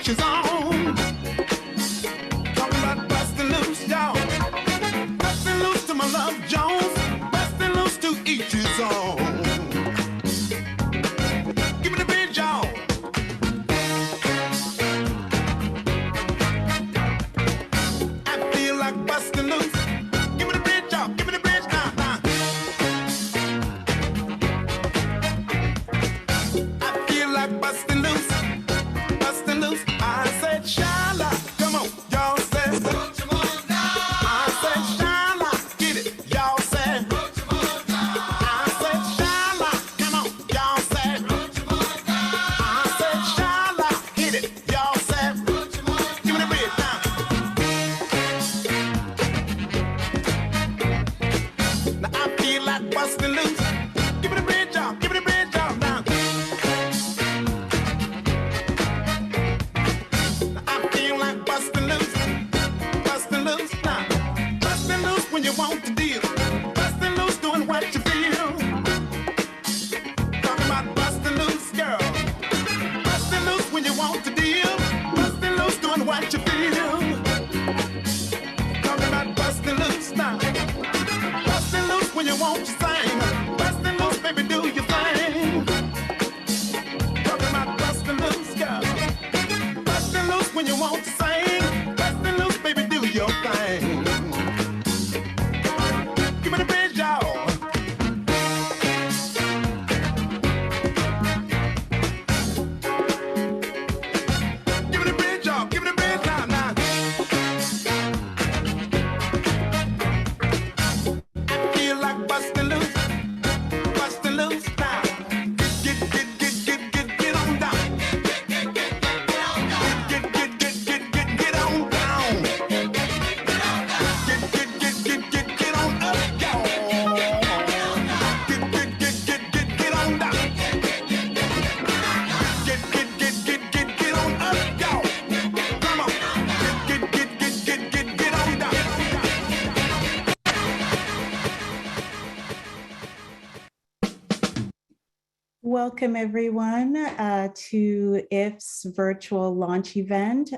each his own. Talking about busting loose, y'all. Busting loose to my love Jones. Busting loose to each his own. Give me the bridge, y'all. I feel like busting loose. Give me the bridge, y'all. Give me the bridge, nah. I feel like busting loose. Busting loose. I said, Shala. Come on, y'all said. I said, Shala. Get it, y'all said. I said, Shala. Come on, y'all said. I said, Shala. Hit it, y'all said. Give me the bridge now. Now I feel like busting loose. Give me the bridge, y'all. Give me the bridge, y'all now. Now I feel like busting loose. Busting loose now. Busting loose when you want to deal. Busting loose doing what you feel. Talking about busting loose, girl. Busting loose when you want to deal. Busting loose doing what you feel. Talking about busting loose now. Busting loose when you want to sing. Busting loose, baby, do your thing. Talking about busting loose, girl. Busting loose when you want to sing. Busting loose, baby, do your thing. Give me the bridge, y'all. Give me the bridge, y'all. Give me the bridge now. I feel like busting loose. Busting loose now. Get on down. Get on down. Get on up, y'all. Get on down. Get on up, y'all. Come on. Get on down. Welcome everyone to IF's virtual launch event.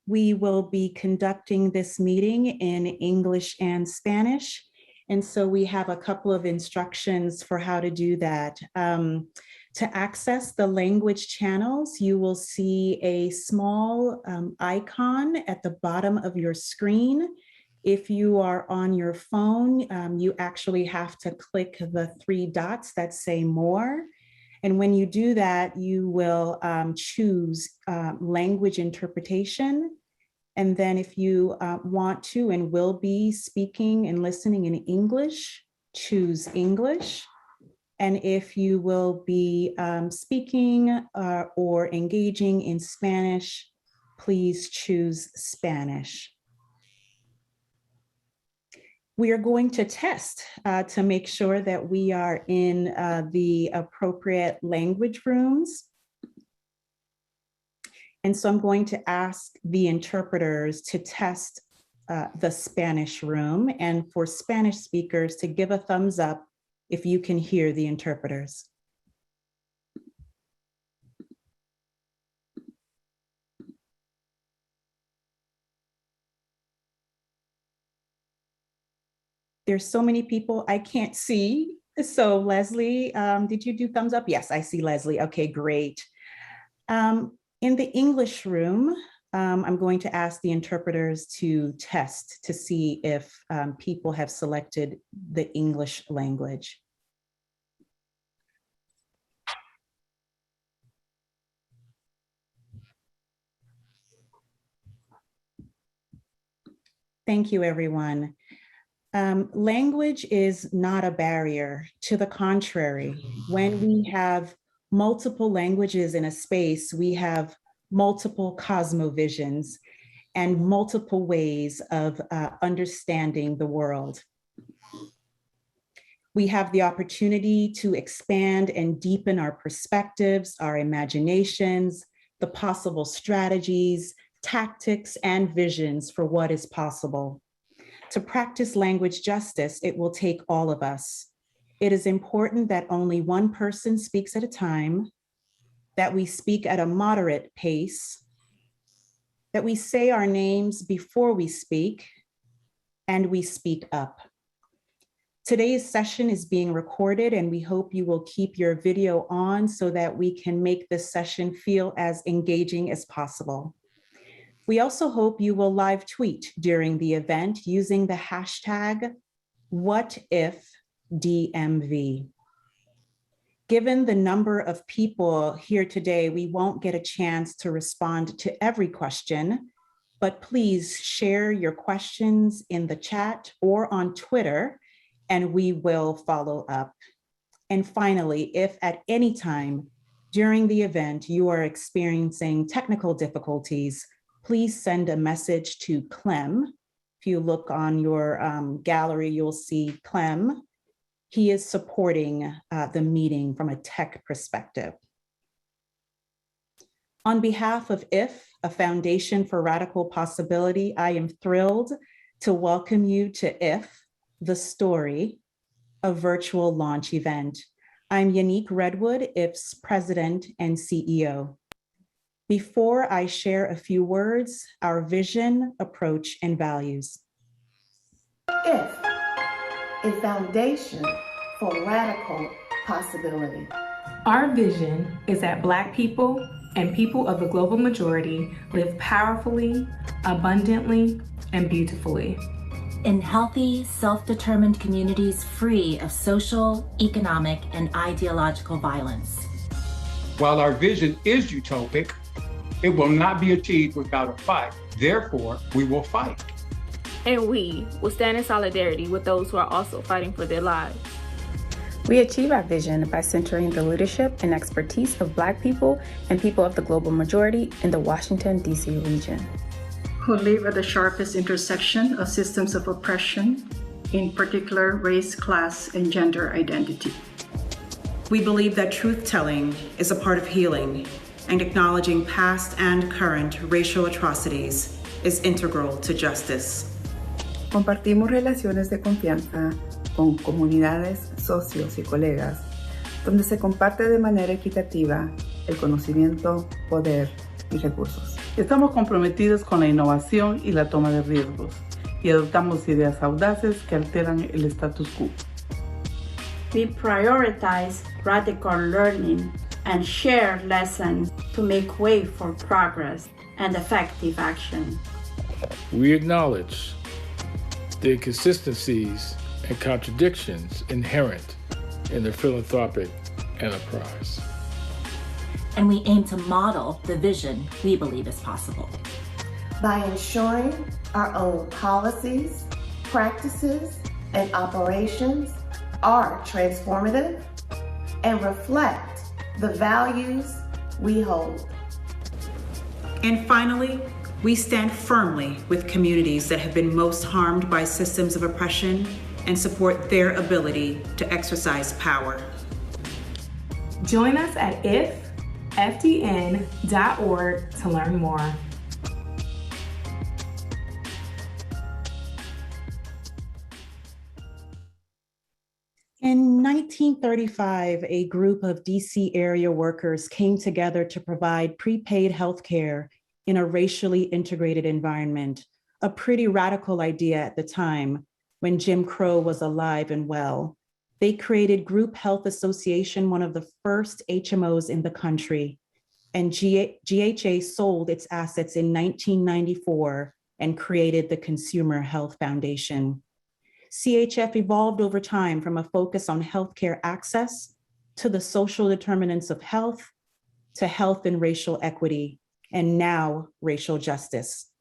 We will be conducting this meeting in English and Spanish. And so we have a couple of instructions for how to do that. To access the language channels, you will see a small icon at the bottom of your screen. If you are on your phone, you actually have to click the 3 dots that say more. And when you do that, you will choose language interpretation. And then if you want to and will be speaking and listening in English, choose English. And if you will be speaking or engaging in Spanish, please choose Spanish. We are going to test to make sure that we are in the appropriate language rooms. And so I'm going to ask the interpreters to test the Spanish room, and for Spanish speakers to give a thumbs up if you can hear the interpreters. There's so many people I can't see. So Leslie, did you do thumbs up? Yes, I see Leslie. Okay, great. In the English room, I'm going to ask the interpreters to test to see if people have selected the English language. Thank you, everyone. Language is not a barrier. To the contrary, when we have multiple languages in a space, we have multiple cosmovisions and multiple ways of understanding the world. We have the opportunity to expand and deepen our perspectives, our imaginations, the possible strategies, tactics, and visions for what is possible. To practice language justice, it will take all of us. It is important that only one person speaks at a time, that we speak at a moderate pace, that we say our names before we speak, and we speak up. Today's session is being recorded, and we hope you will keep your video on so that we can make this session feel as engaging as possible. We also hope you will live tweet during the event using the hashtag #WhatIfDMV. Given the number of people here today, we won't get a chance to respond to every question, but please share your questions in the chat or on Twitter, and we will follow up. And finally, if at any time during the event you are experiencing technical difficulties, please send a message to Clem. If you look on your gallery, you'll see Clem. He is supporting the meeting from a tech perspective. On behalf of IF, a Foundation for Radical Possibility, I am thrilled to welcome you to IF, The Story, a virtual launch event. I'm Yanique Redwood, IF's president and CEO. Before I share a few words, our vision, approach, and values. IF, a foundation for radical possibility. Our vision is that Black people and people of the global majority live powerfully, abundantly, and beautifully. In healthy, self-determined communities free of social, economic, and ideological violence. While our vision is utopic, it will not be achieved without a fight. Therefore, we will fight. And we will stand in solidarity with those who are also fighting for their lives. We achieve our vision by centering the leadership and expertise of Black people and people of the global majority in the Washington, D.C. region. Who live at the sharpest intersection of systems of oppression, in particular race, class, and gender identity. We believe that truth-telling is a part of healing, and acknowledging past and current racial atrocities is integral to justice. Compartimos relaciones de confianza con comunidades, socios y colegas, donde se comparte de manera equitativa el conocimiento, poder y recursos. Estamos comprometidos con la innovación y la toma de riesgos, y adoptamos ideas audaces que alteran el status quo. We prioritize radical learning and share lessons to make way for progress and effective action. We acknowledge the inconsistencies and contradictions inherent in the philanthropic enterprise. And we aim to model the vision we believe is possible. By ensuring our own policies, practices, and operations are transformative and reflect the values we hold. And finally, we stand firmly with communities that have been most harmed by systems of oppression and support their ability to exercise power. Join us at ifdn.org to learn more. In 1935, a group of DC area workers came together to provide prepaid healthcare in a racially integrated environment, a pretty radical idea at the time when Jim Crow was alive and well. They created Group Health Association, one of the first HMOs in the country, and GHA sold its assets in 1994 and created the Consumer Health Foundation. CHF evolved over time from a focus on healthcare access to the social determinants of health, to health and racial equity, and now racial justice.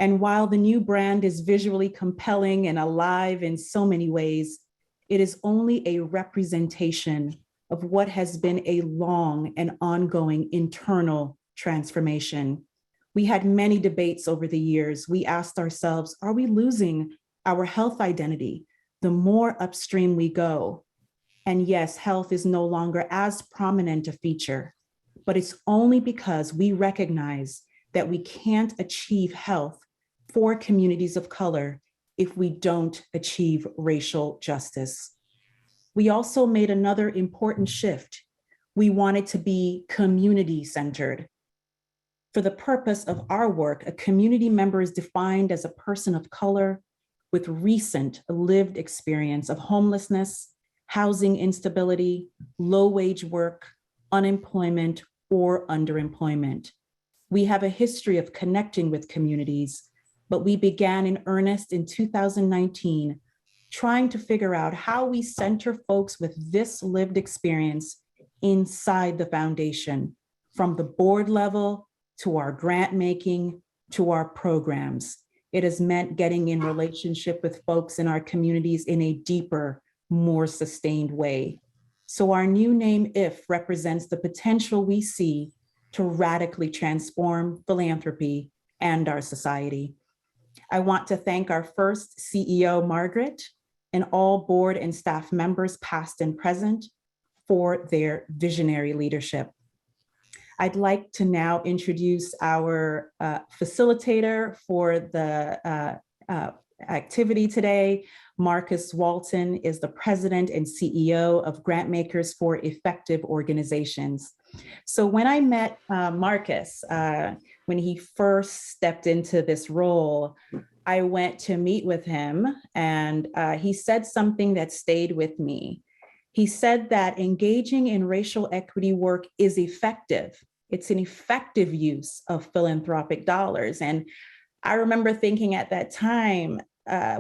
And while the new brand is visually compelling and alive in so many ways, it is only a representation of what has been a long and ongoing internal transformation. We had many debates over the years. We asked ourselves, are we losing our health identity the more upstream we go? And yes, health is no longer as prominent a feature, but it's only because we recognize that we can't achieve health for communities of color if we don't achieve racial justice. We also made another important shift. We wanted to be community-centered. For the purpose of our work, a community member is defined as a person of color with recent lived experience of homelessness, housing instability, low-wage work, unemployment, or underemployment. We have a history of connecting with communities, but we began in earnest in 2019, trying to figure out how we center folks with this lived experience inside the foundation, from the board level to our grant making to our programs. It has meant getting in relationship with folks in our communities in a deeper, more sustained way. So our new name, IF, represents the potential we see to radically transform philanthropy and our society. I want to thank our first CEO, Margaret, and all board and staff members, past and present, for their visionary leadership. I'd like to now introduce our facilitator for the activity today. Marcus Walton is the president and CEO of Grantmakers for Effective Organizations. So when I met Marcus, when he first stepped into this role, I went to meet with him, and he said something that stayed with me. He said that engaging in racial equity work is effective. It's an effective use of philanthropic dollars. And I remember thinking at that time,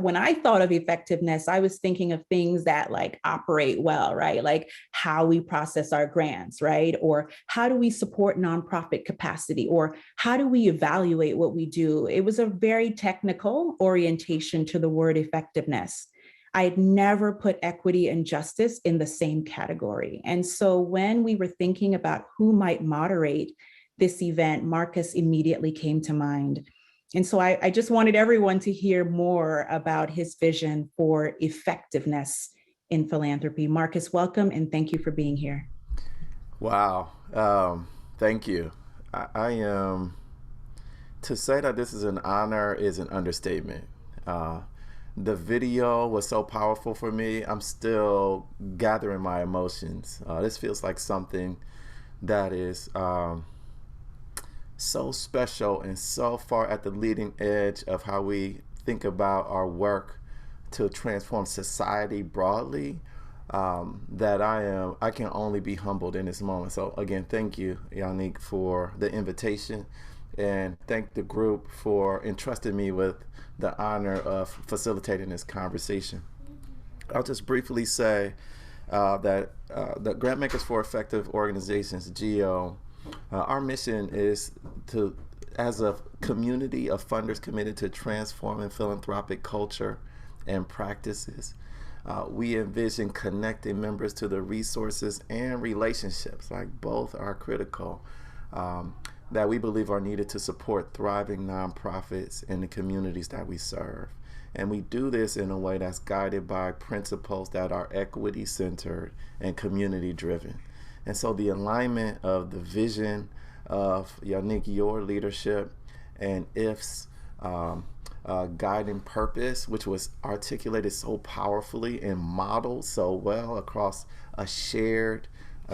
when I thought of effectiveness, I was thinking of things that like operate well, right? Like how we process our grants, right? Or how do we support nonprofit capacity? Or how do we evaluate what we do? It was a very technical orientation to the word effectiveness. I had never put equity and justice in the same category. And so when we were thinking about who might moderate this event, Marcus immediately came to mind. And so I just wanted everyone to hear more about his vision for effectiveness in philanthropy. Marcus, welcome, and thank you for being here. Wow, thank you. I am, to say that this is an honor is an understatement. The video was so powerful for me. I'm still gathering my emotions. This feels like something that is so special and so far at the leading edge of how we think about our work to transform society broadly, that I can only be humbled in this moment. So again, thank you, Yannick, for the invitation, and thank the group for entrusting me with the honor of facilitating this conversation. I'll just briefly say that the Grantmakers for Effective Organizations, GEO, our mission is to, as a community of funders committed to transforming philanthropic culture and practices, we envision connecting members to the resources and relationships, like both are critical, that we believe are needed to support thriving nonprofits in the communities that we serve. And we do this in a way that's guided by principles that are equity-centered and community-driven. And so the alignment of the vision of Yannick, your leadership, and IF's guiding purpose, which was articulated so powerfully and modeled so well across a shared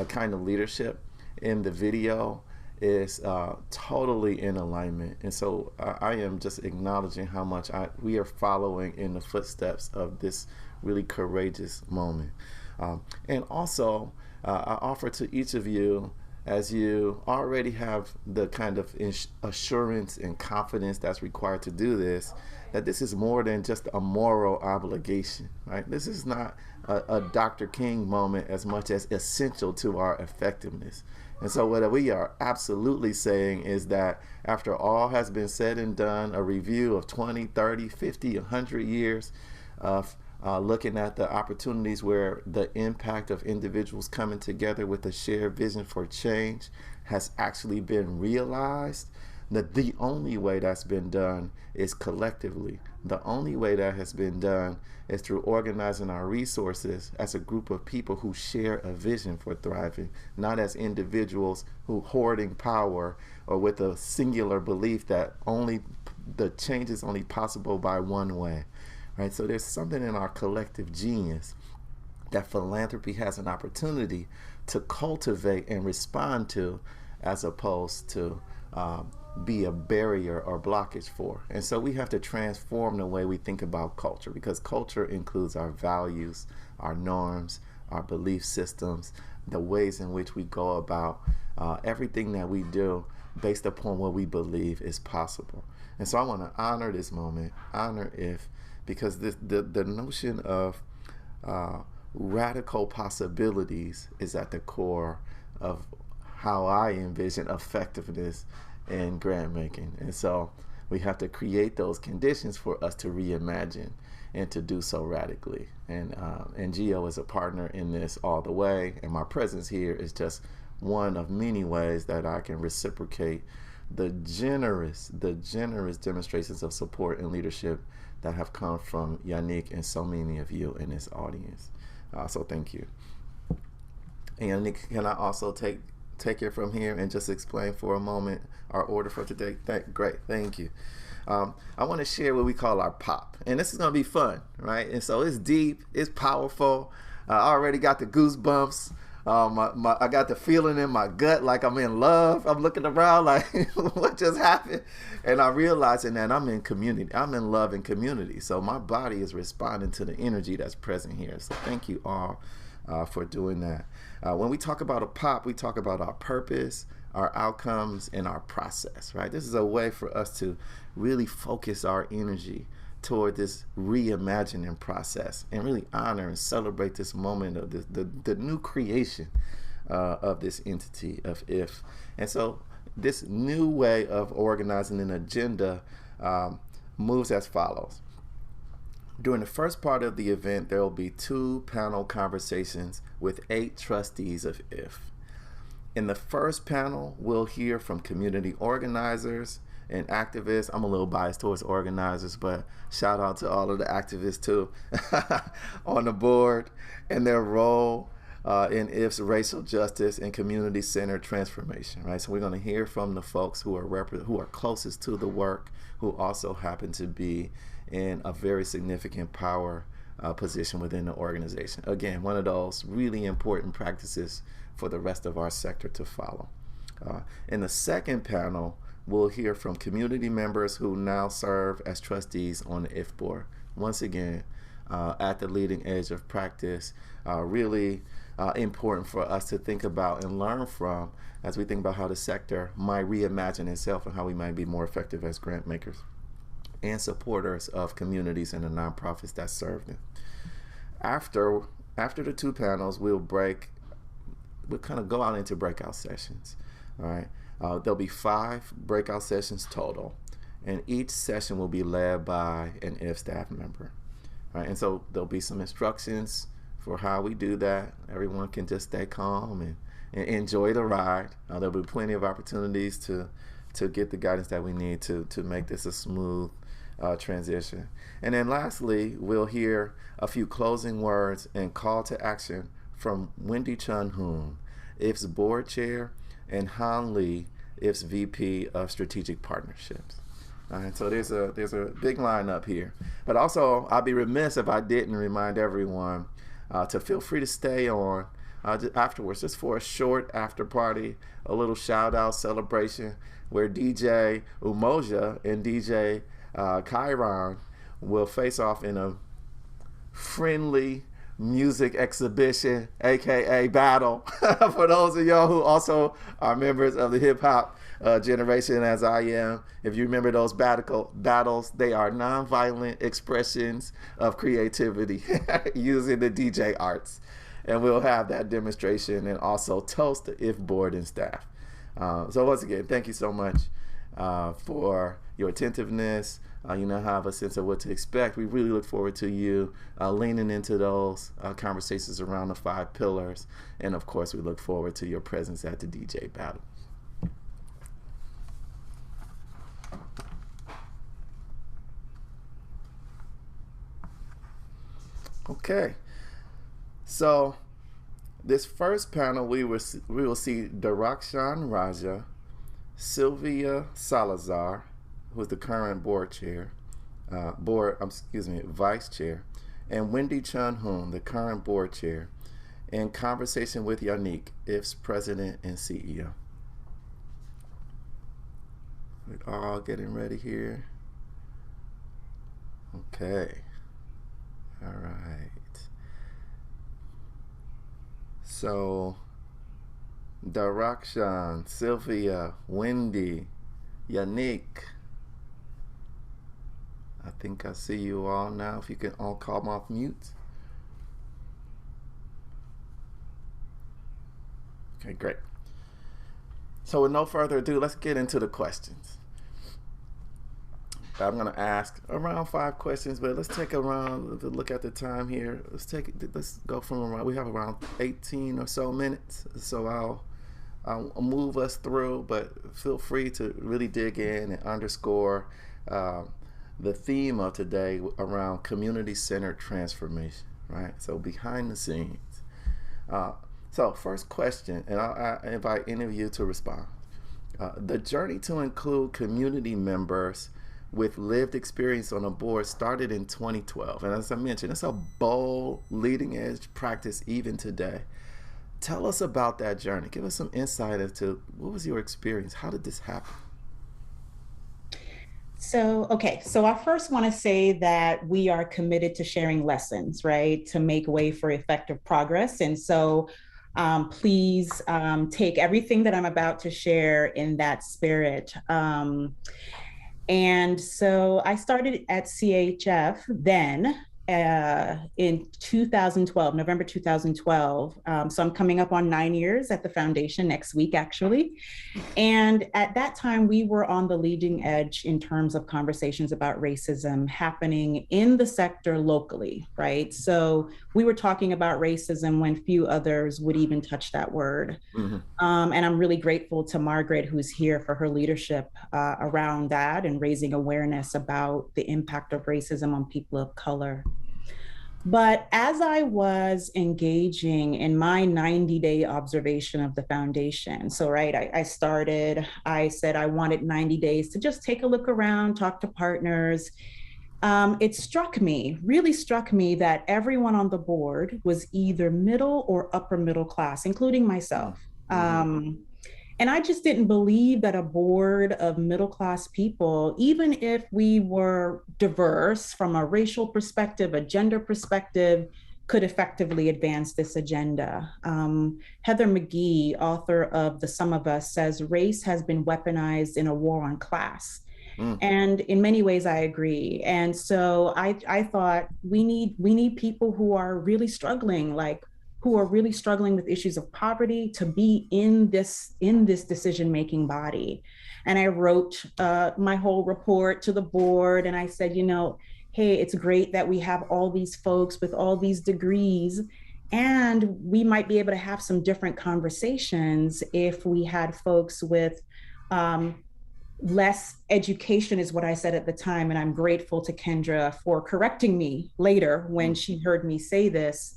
kind of leadership in the video, is totally in alignment. And so I am just acknowledging how much we are following in the footsteps of this really courageous moment. And also, I offer to each of you, as you already have the kind of assurance and confidence that's required to do this, that this is more than just a moral obligation, right? This is not a Dr. King moment as much as essential to our effectiveness. And so what we are absolutely saying is that after all has been said and done, a review of 20, 30, 50, 100 years of looking at the opportunities where the impact of individuals coming together with a shared vision for change has actually been realized, that the only way that's been done is collectively. The only way that has been done is through organizing our resources as a group of people who share a vision for thriving, not as individuals who hoarding power or with a singular belief that only the change is only possible by one way. Right? So there's something in our collective genius that philanthropy has an opportunity to cultivate and respond to, as opposed to be a barrier or blockage for. And so we have to transform the way we think about culture, because culture includes our values, our norms, our belief systems, the ways in which we go about everything that we do based upon what we believe is possible. And so I want to honor this moment, honor IF, because the notion of radical possibilities is at the core of how I envision effectiveness in grant making. And so we have to create those conditions for us to reimagine and to do so radically. And GEO is a partner in this all the way, and my presence here is just one of many ways that I can reciprocate the generous demonstrations of support and leadership that have come from Yannick and so many of you in this audience. So thank you. And Yannick, can I also take it from here and just explain for a moment our order for today? Great, thank you. I want to share what we call our pop, and this is going to be fun, right? And so it's deep, it's powerful. I already got the goosebumps. I got the feeling in my gut like I'm in love. I'm looking around like, what just happened? And I'm realizing that I'm in community. I'm in love and community. So my body is responding to the energy that's present here. So thank you all for doing that. When we talk about a pop, we talk about our purpose, our outcomes, and our process, right? This is a way for us to really focus our energy toward this reimagining process and really honor and celebrate this moment of the new creation of this entity of IF. And so this new way of organizing an agenda moves as follows. During the first part of the event, there will be 2 panel conversations with 8 trustees of IF. In the first panel, we'll hear from community organizers and activists. I'm a little biased towards organizers, but shout out to all of the activists too on the board and their role in IF's racial justice and community-centered transformation, right? So we're going to hear from the folks who are closest to the work, who also happen to be in a very significant power position within the organization. Again, one of those really important practices for the rest of our sector to follow. In the second panel, we'll hear from community members who now serve as trustees on the IF board. Once again, at the leading edge of practice, really important for us to think about and learn from as we think about how the sector might reimagine itself and how we might be more effective as grant makers and supporters of communities and the nonprofits that serve them. After the 2 panels, we'll kind of go out into breakout sessions, all right? There'll be 5 breakout sessions total, and each session will be led by an IF staff member. Right? And so there'll be some instructions for how we do that. Everyone can just stay calm and enjoy the ride. There'll be plenty of opportunities to get the guidance that we need to make this a smooth transition. And then lastly, we'll hear a few closing words and call to action from Wendy Chun-Hoon, IF's board chair, and Han Lee, IF's VP of Strategic Partnerships. All right, so there's a big lineup here. But also, I'd be remiss if I didn't remind everyone to feel free to stay on afterwards, just for a short after party, a little shout out celebration where DJ Umoja and DJ Chiron will face off in a friendly music exhibition, aka battle, for those of y'all who also are members of the hip hop generation as I am. If you remember those battles, they are nonviolent expressions of creativity using the DJ arts. And we'll have that demonstration and also toast the IF board and staff. So once again, thank you so much for your attentiveness. You now have a sense of what to expect. We really look forward to you leaning into those conversations around the 5 pillars. And of course, we look forward to your presence at the DJ battle. Okay, so this first panel, we will see Darakshan Raja, Sylvia Salazar, who is the current board chair, vice chair, and Wendy Chun-Hoon, the current board chair, in conversation with Yannick, IF's president and CEO. We're all getting ready here. Okay. All right. So, Darakshan, Sylvia, Wendy, Yannick. I think I see you all now. If you can all come off mute. Okay, great. So with no further ado, let's get into the questions. I'm going to ask around 5 questions, but let's take around, look at the time here. Let's go from around, we have around 18 or so minutes. So I'll move us through, but feel free to really dig in and underscore the theme of today around community-centered transformation, right? So behind the scenes. So first question, and I invite any of you to respond. The journey to include community members with lived experience on a board started in 2012. And as I mentioned, it's a bold, leading edge practice even today. Tell us about that journey. Give us some insight into what was your experience? How did this happen? So I first want to say that we are committed to sharing lessons, right, to make way for effective progress. And so please take everything that I'm about to share in that spirit. And so I started at CHF then in 2012, November 2012. So I'm coming up on 9 years at the foundation next week, actually. And at that time, we were on the leading edge in terms of conversations about racism happening in the sector locally, right? So we were talking about racism when few others would even touch that word. Mm-hmm. And I'm really grateful to Margaret, who's here, for her leadership around that and raising awareness about the impact of racism on people of color. But as I was engaging in my 90-day observation of the foundation, so right, I said I wanted 90 days to just take a look around, talk to partners. It really struck me that everyone on the board was either middle or upper middle class, including myself. And I just didn't believe that a board of middle-class people, even if we were diverse from a racial perspective, a gender perspective, could effectively advance this agenda. Heather McGhee, author of The Sum of Us, says race has been weaponized in a war on class. And in many ways, I agree. And so I thought we need people who are really struggling, with issues of poverty, to be in this decision-making body. And I wrote my whole report to the board, and I said, hey, it's great that we have all these folks with all these degrees, and we might be able to have some different conversations if we had folks with less education, is what I said at the time. And I'm grateful to Kendra for correcting me later when she heard me say this.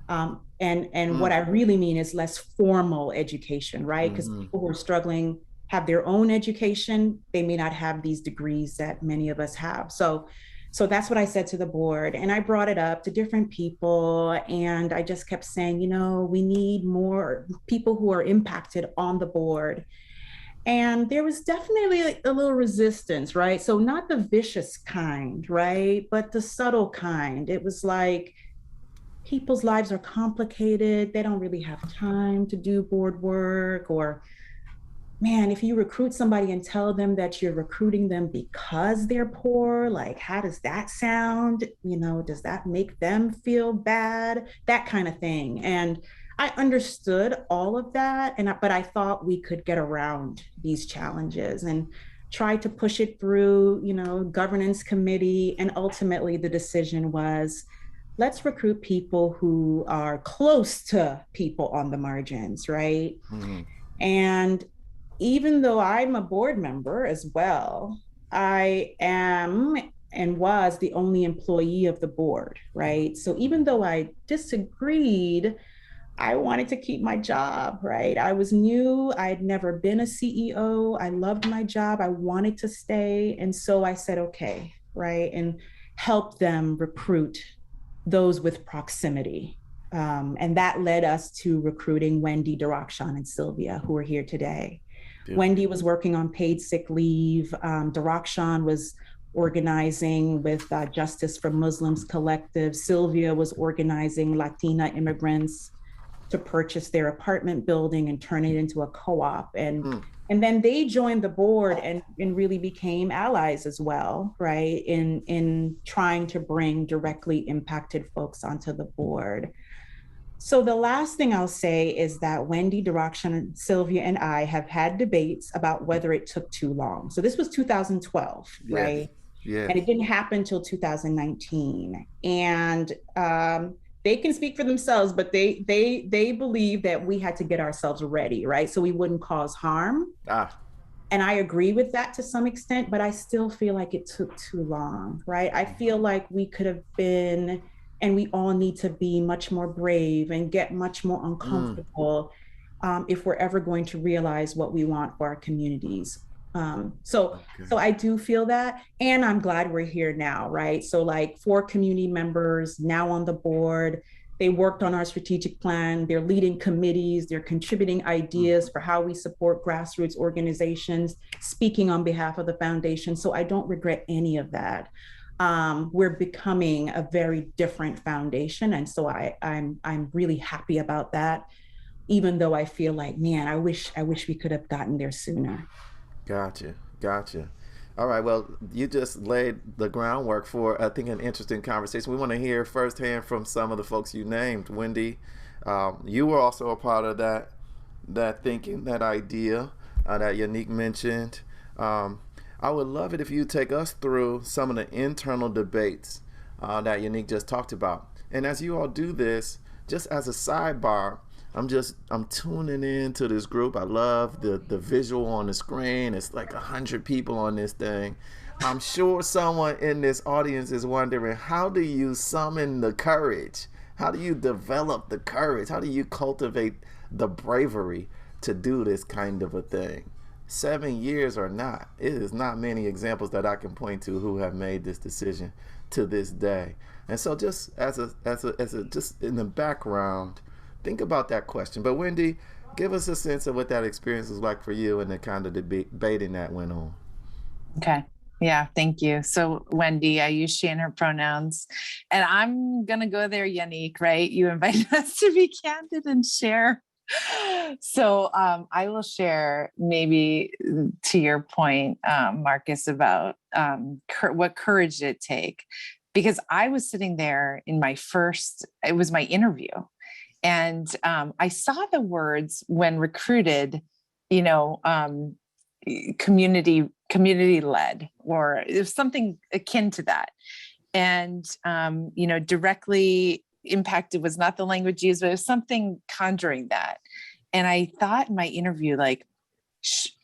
What I really mean is less formal education, right? Because people who are struggling have their own education. They may not have these degrees that many of us have. So that's what I said to the board. And I brought it up to different people. And I just kept saying, we need more people who are impacted on the board. And there was definitely a little resistance, right? So not the vicious kind, right? But the subtle kind. It was like, people's lives are complicated. They don't really have time to do board work. Or, man, if you recruit somebody and tell them that you're recruiting them because they're poor, like, how does that sound? Does that make them feel bad? That kind of thing. And I understood all of that, but I thought we could get around these challenges and try to push it through, governance committee. And ultimately the decision was, let's recruit people who are close to people on the margins, right? Mm-hmm. And even though I'm a board member as well, I am and was the only employee of the board, right? So even though I disagreed, I wanted to keep my job, right? I was new, I'd never been a CEO. I loved my job, I wanted to stay. And so I said, okay, right? And help them recruit those with proximity. And that led us to recruiting Wendy, Darakshan, and Sylvia, who are here today. Wendy was working on paid sick leave. Darakshan was organizing with Justice for Muslims Collective. Sylvia was organizing Latina immigrants to purchase their apartment building and turn it into a co-op. And then they joined the board and really became allies as well, right? In trying to bring directly impacted folks onto the board. So the last thing I'll say is that Wendy, Darakshan, Sylvia, and I have had debates about whether it took too long. So this was 2012, right? Yeah. And it didn't happen until 2019. And they can speak for themselves, but they believe that we had to get ourselves ready, right? So we wouldn't cause harm. And I agree with that to some extent, but I still feel like it took too long, right? I feel like we could have been, and we all need to be much more brave and get much more uncomfortable if we're ever going to realize what we want for our communities. So I do feel that, and I'm glad we're here now, right? So like 4 community members now on the board, they worked on our strategic plan, they're leading committees, they're contributing ideas for how we support grassroots organizations, speaking on behalf of the foundation. So I don't regret any of that. We're becoming a very different foundation. And so I'm really happy about that, even though I feel like, man, I wish we could have gotten there sooner. Gotcha. All right, well, you just laid the groundwork for, I think, an interesting conversation. We want to hear firsthand from some of the folks you named. Wendy, you were also a part of that thinking, that idea that Yannick mentioned. I would love it if you take us through some of the internal debates that Yannick just talked about. And as you all do this, just as a sidebar, I'm tuning into this group. I love the visual on the screen. It's like 100 people on this thing. I'm sure someone in this audience is wondering, how do you summon the courage? How do you develop the courage? How do you cultivate the bravery to do this kind of a thing? 7 years or not, it is not many examples that I can point to who have made this decision to this day. And so just as a just in the background, think about that question. But Wendy, give us a sense of what that experience was like for you and the kind of debating that went on. Okay. Yeah, thank you. So Wendy, I use she and her pronouns, and I'm going to go there, Yannick, right? You invited us to be candid and share. So I will share, maybe to your point, Marcus, about what courage did it take, because I was sitting there in it was my interview. And I saw the words when recruited, community led, or it was something akin to that. And, directly impacted was not the language used, but it was something conjuring that. And I thought in my interview, like,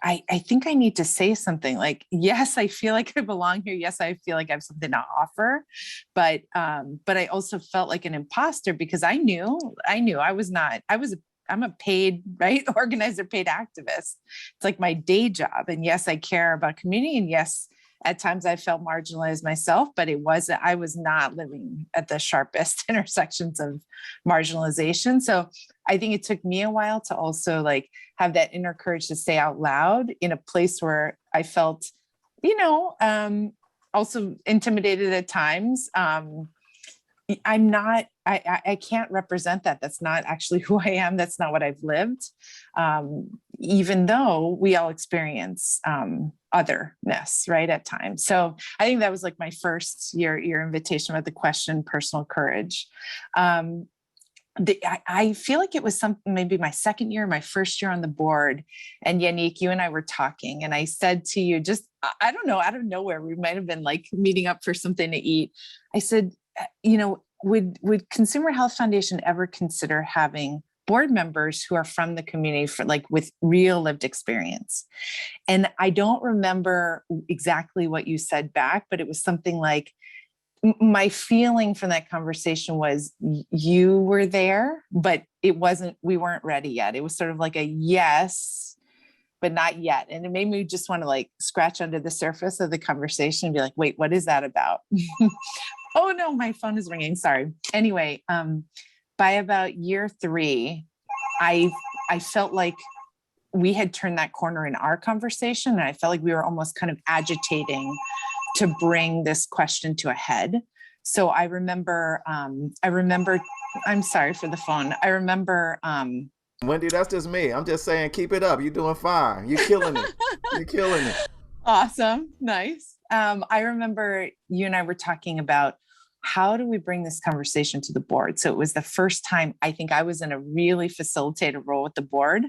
I think I need to say something like, yes, I feel like I belong here. Yes, I feel like I have something to offer. But I also felt like an imposter, because I knew I'm a paid, right, organizer, paid activist. It's like my day job. And yes, I care about community. And yes, at times I felt marginalized myself, but I was not living at the sharpest intersections of marginalization. So I think it took me a while to also like have that inner courage to say out loud in a place where I felt, also intimidated at times. I can't represent that. That's not actually who I am. That's not what I've lived. Even though we all experience otherness, right, at times. So I think that was like my first your invitation with the question, personal courage. I feel like it was maybe my second year, my first year on the board. And Yannick, you and I were talking, and I said to you, just, I don't know, out of nowhere, we might've been like meeting up for something to eat. I said, would Consumer Health Foundation ever consider having board members who are from the community with real lived experience? And I don't remember exactly what you said back, but it was something like, my feeling from that conversation was you were there, but we weren't ready yet. It was sort of like a yes, but not yet. And it made me just want to like scratch under the surface of the conversation and be like, wait, what is that about? Oh no, my phone is ringing. Sorry. Anyway, by about year 3, I felt like we had turned that corner in our conversation. And I felt like we were almost kind of agitating to bring this question to a head. So I remember, I'm sorry for the phone. I remember, Wendy, that's just me. I'm just saying, keep it up. You're doing fine. You're killing it. You're killing it. Awesome. Nice. I remember you and I were talking about how do we bring this conversation to the board? So it was the first time I think I was in a really facilitated role with the board,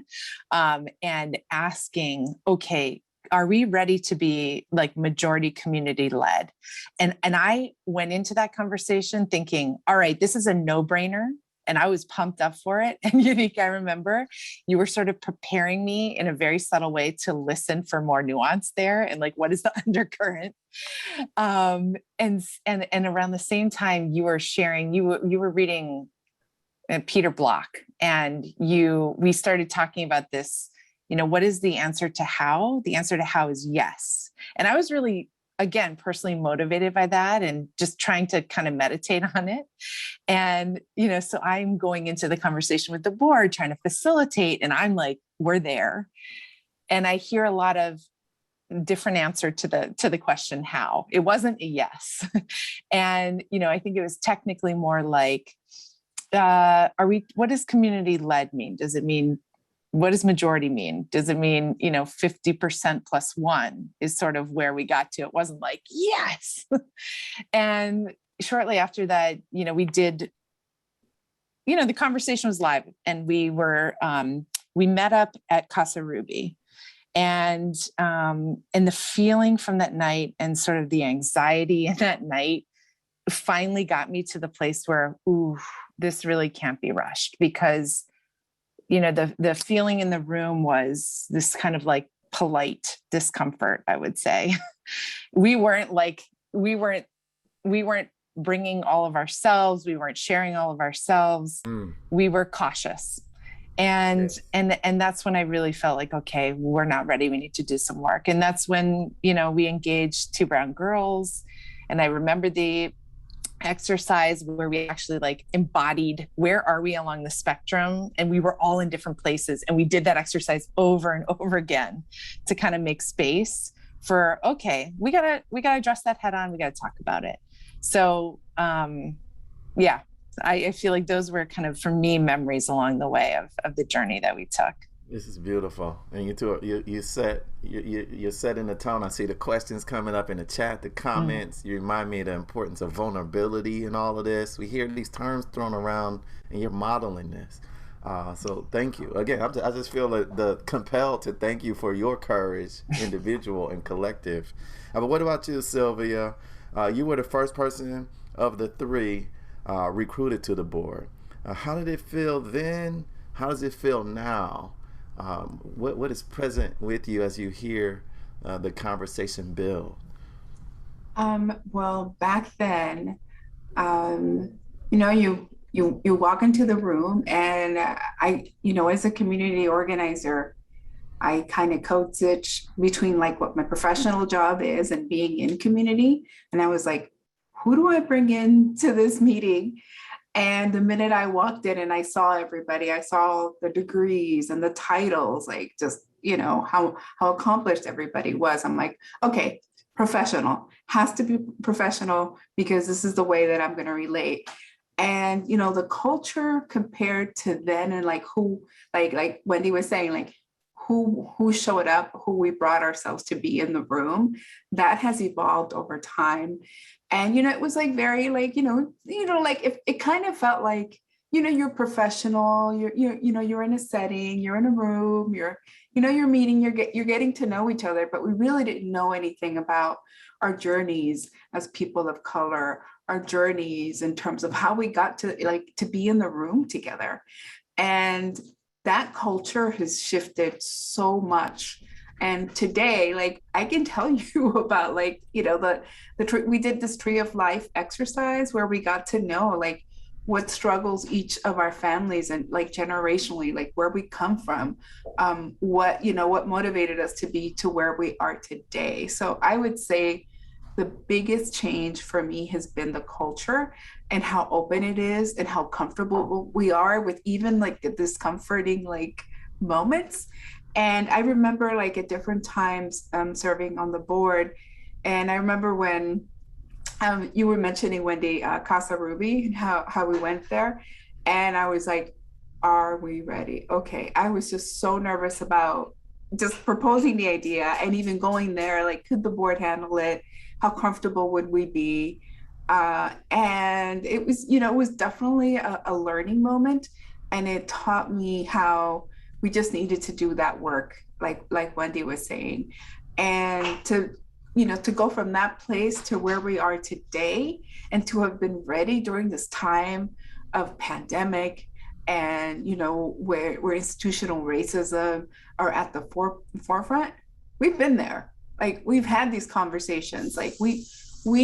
and asking, okay, are we ready to be like majority community led? And I went into that conversation thinking, all right, this is a no-brainer. And I was pumped up for it. And Unique, I remember you were sort of preparing me in a very subtle way to listen for more nuance there and like, what is the undercurrent? And around the same time you were sharing, you were reading Peter Block, and we started talking about this, what is the answer to how? The answer to how is yes. And I was really, again, personally motivated by that and just trying to kind of meditate on it. And, so I'm going into the conversation with the board, trying to facilitate, and I'm like, we're there. And I hear a lot of different answer to the question, how. It wasn't a yes. And, I think it was technically more like, what does community led mean? Does it mean, what does majority mean? Does it mean, 50% plus one is sort of where we got to? It wasn't like, yes. And shortly after that, we did, the conversation was live, and we met up at Casa Ruby, and the feeling from that night and sort of the anxiety in that night finally got me to the place where, ooh, this really can't be rushed, because the feeling in the room was this kind of like polite discomfort, I would say. We weren't bringing all of ourselves. We weren't sharing all of ourselves. We were cautious. And that's when I really felt like, okay, we're not ready. We need to do some work. And that's when, we engaged Two Brown Girls. And I remember the exercise where we actually like embodied, where are we along the spectrum? And we were all in different places. And we did that exercise over and over again to kind of make space for, okay, we gotta address that head on. We gotta talk about it. So, I feel like those were kind of, for me, memories along the way of the journey that we took. This is beautiful, and you're setting the tone. I see the questions coming up in the chat, the comments. You remind me of the importance of vulnerability in all of this. We hear these terms thrown around, and you're modeling this. So thank you again. I just feel the compelled to thank you for your courage, individual and collective. But what about you, Sylvia? You were the first person of the three recruited to the board. How did it feel then? How does it feel now? What is present with you as you hear the conversation build? Well, back then, you walk into the room, and I, as a community organizer, I kind of code-switch between like what my professional job is and being in community. And I was like, who do I bring into this meeting? And the minute I walked in and I saw everybody, I saw the degrees and the titles, like just, how accomplished everybody was. I'm like, okay, professional, has to be professional, because this is the way that I'm going to relate. And, the culture compared to then, and like who, like Wendy was saying, like who showed up, who we brought ourselves to be in the room, that has evolved over time. And, it was like very like, like if it kind of felt like, you're professional, you're in a setting, you're in a room, you're meeting, you're getting to know each other, but we really didn't know anything about our journeys as people of color, our journeys in terms of how we got to be in the room together. And that culture has shifted so much. And today, like, I can tell you about like, we did this Tree of Life exercise where we got to know like what struggles each of our families and like generationally, like where we come from, what motivated us to be to where we are today. So I would say the biggest change for me has been the culture and how open it is and how comfortable we are with even like the discomforting like moments. And I remember like at different times serving on the board. And I remember when you were mentioning, Wendy, Casa Ruby and how we went there. And I was like, are we ready? Okay. I was just so nervous about just proposing the idea and even going there. Like, could the board handle it? How comfortable would we be? And it was, it was definitely a learning moment. And it taught me how we just needed to do that work, like Wendy was saying. And to go from that place to where we are today, and to have been ready during this time of pandemic, and where institutional racism are at the forefront. We've been there. Like, we've had these conversations. Like, we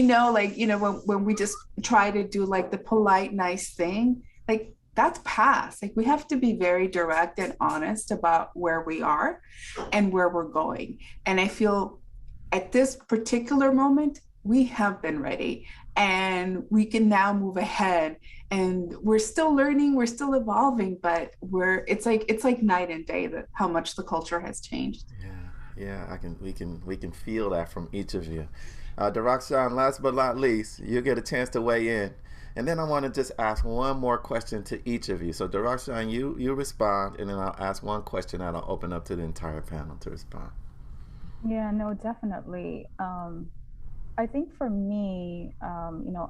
know, like, when we just try to do like the polite, nice thing, like, that's past. Like, we have to be very direct and honest about where we are and where we're going. And I feel at this particular moment, we have been ready, and we can now move ahead. And we're still learning, we're still evolving, but it's like night and day that how much the culture has changed. Yeah, we can feel that from each of you. Darakhshan, last but not least, you get a chance to weigh in. And then I want to just ask one more question to each of you. So Darakhshan, you respond, and then I'll ask one question and I'll open up to the entire panel to respond. Yeah, no, definitely. I think for me,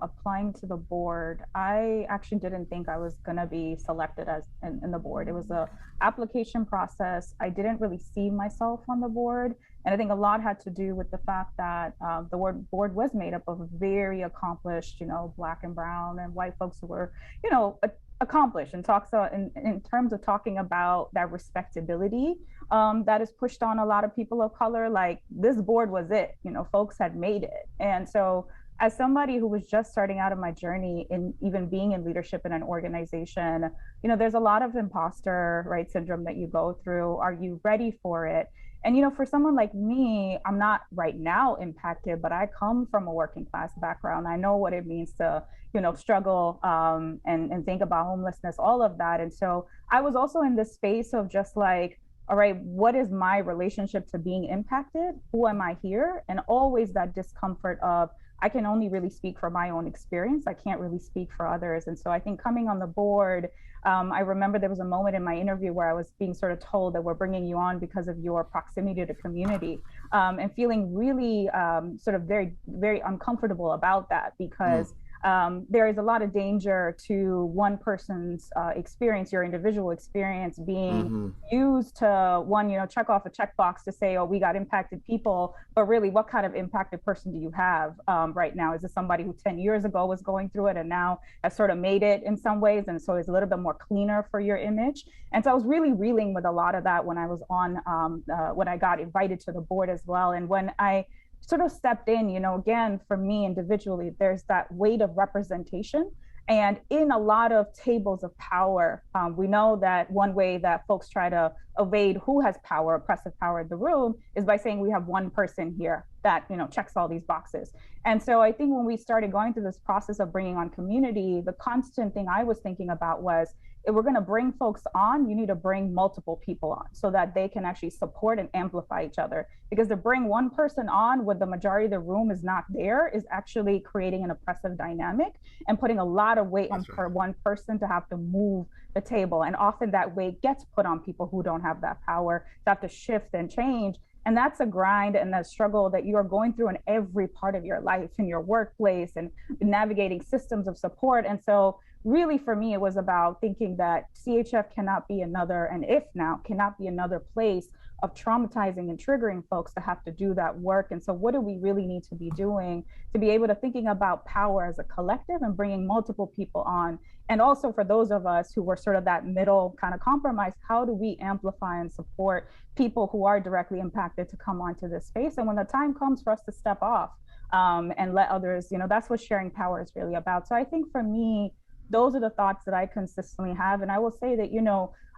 applying to the board, I actually didn't think I was going to be selected as in the board. It was a application process. I didn't really see myself on the board. And I think a lot had to do with the fact that the board was made up of very accomplished, Black and brown and white folks who were, accomplished, and talks in terms of talking about that respectability that is pushed on a lot of people of color. Like, this board was it, folks had made it. And so as somebody who was just starting out of my journey in even being in leadership in an organization, there's a lot of imposter, right, syndrome that you go through. Are you ready for it? And, for someone like me, I'm not right now impacted, but I come from a working class background. I know what it means to, struggle and think about homelessness, all of that. And so I was also in this space of just like, all right, what is my relationship to being impacted? Who am I here? And always that discomfort of, I can only really speak for my own experience. I can't really speak for others. And so I think coming on the board, I remember there was a moment in my interview where I was being sort of told that we're bringing you on because of your proximity to community, and feeling really sort of very, very uncomfortable about that, because there is a lot of danger to one person's experience, your individual experience, being used to check off a checkbox to say, oh, we got impacted people, but really, what kind of impacted person do you have right now? Is this somebody who 10 years ago was going through it and now has sort of made it in some ways, and so is a little bit more cleaner for your image? And so I was really reeling with a lot of that when I was on, when I got invited to the board as well. And when I sort of stepped in, again, for me individually, there's that weight of representation. And in a lot of tables of power, we know that one way that folks try to evade who has power, oppressive power in the room, is by saying we have one person here that, checks all these boxes. And so I think when we started going through this process of bringing on community, the constant thing I was thinking about was, if we're going to bring folks on, you need to bring multiple people on so that they can actually support and amplify each other. Because to bring one person on when the majority of the room is not there is actually creating an oppressive dynamic and putting a lot of weight on for one person to have to move the table. And often that weight gets put on people who don't have that power to have to shift and change. And that's a grind and a struggle that you are going through in every part of your life, in your workplace, and navigating systems of support. And so really, for me, it was about thinking that CHF cannot be another, and if now, cannot be another place of traumatizing and triggering folks to have to do that work. And so what do we really need to be doing to be able to thinking about power as a collective and bringing multiple people on? And also for those of us who were sort of that middle kind of compromise, how do we amplify and support people who are directly impacted to come onto this space? And when the time comes for us to step off and let others, that's what sharing power is really about. So I think for me, those are the thoughts that I consistently have. And I will say that,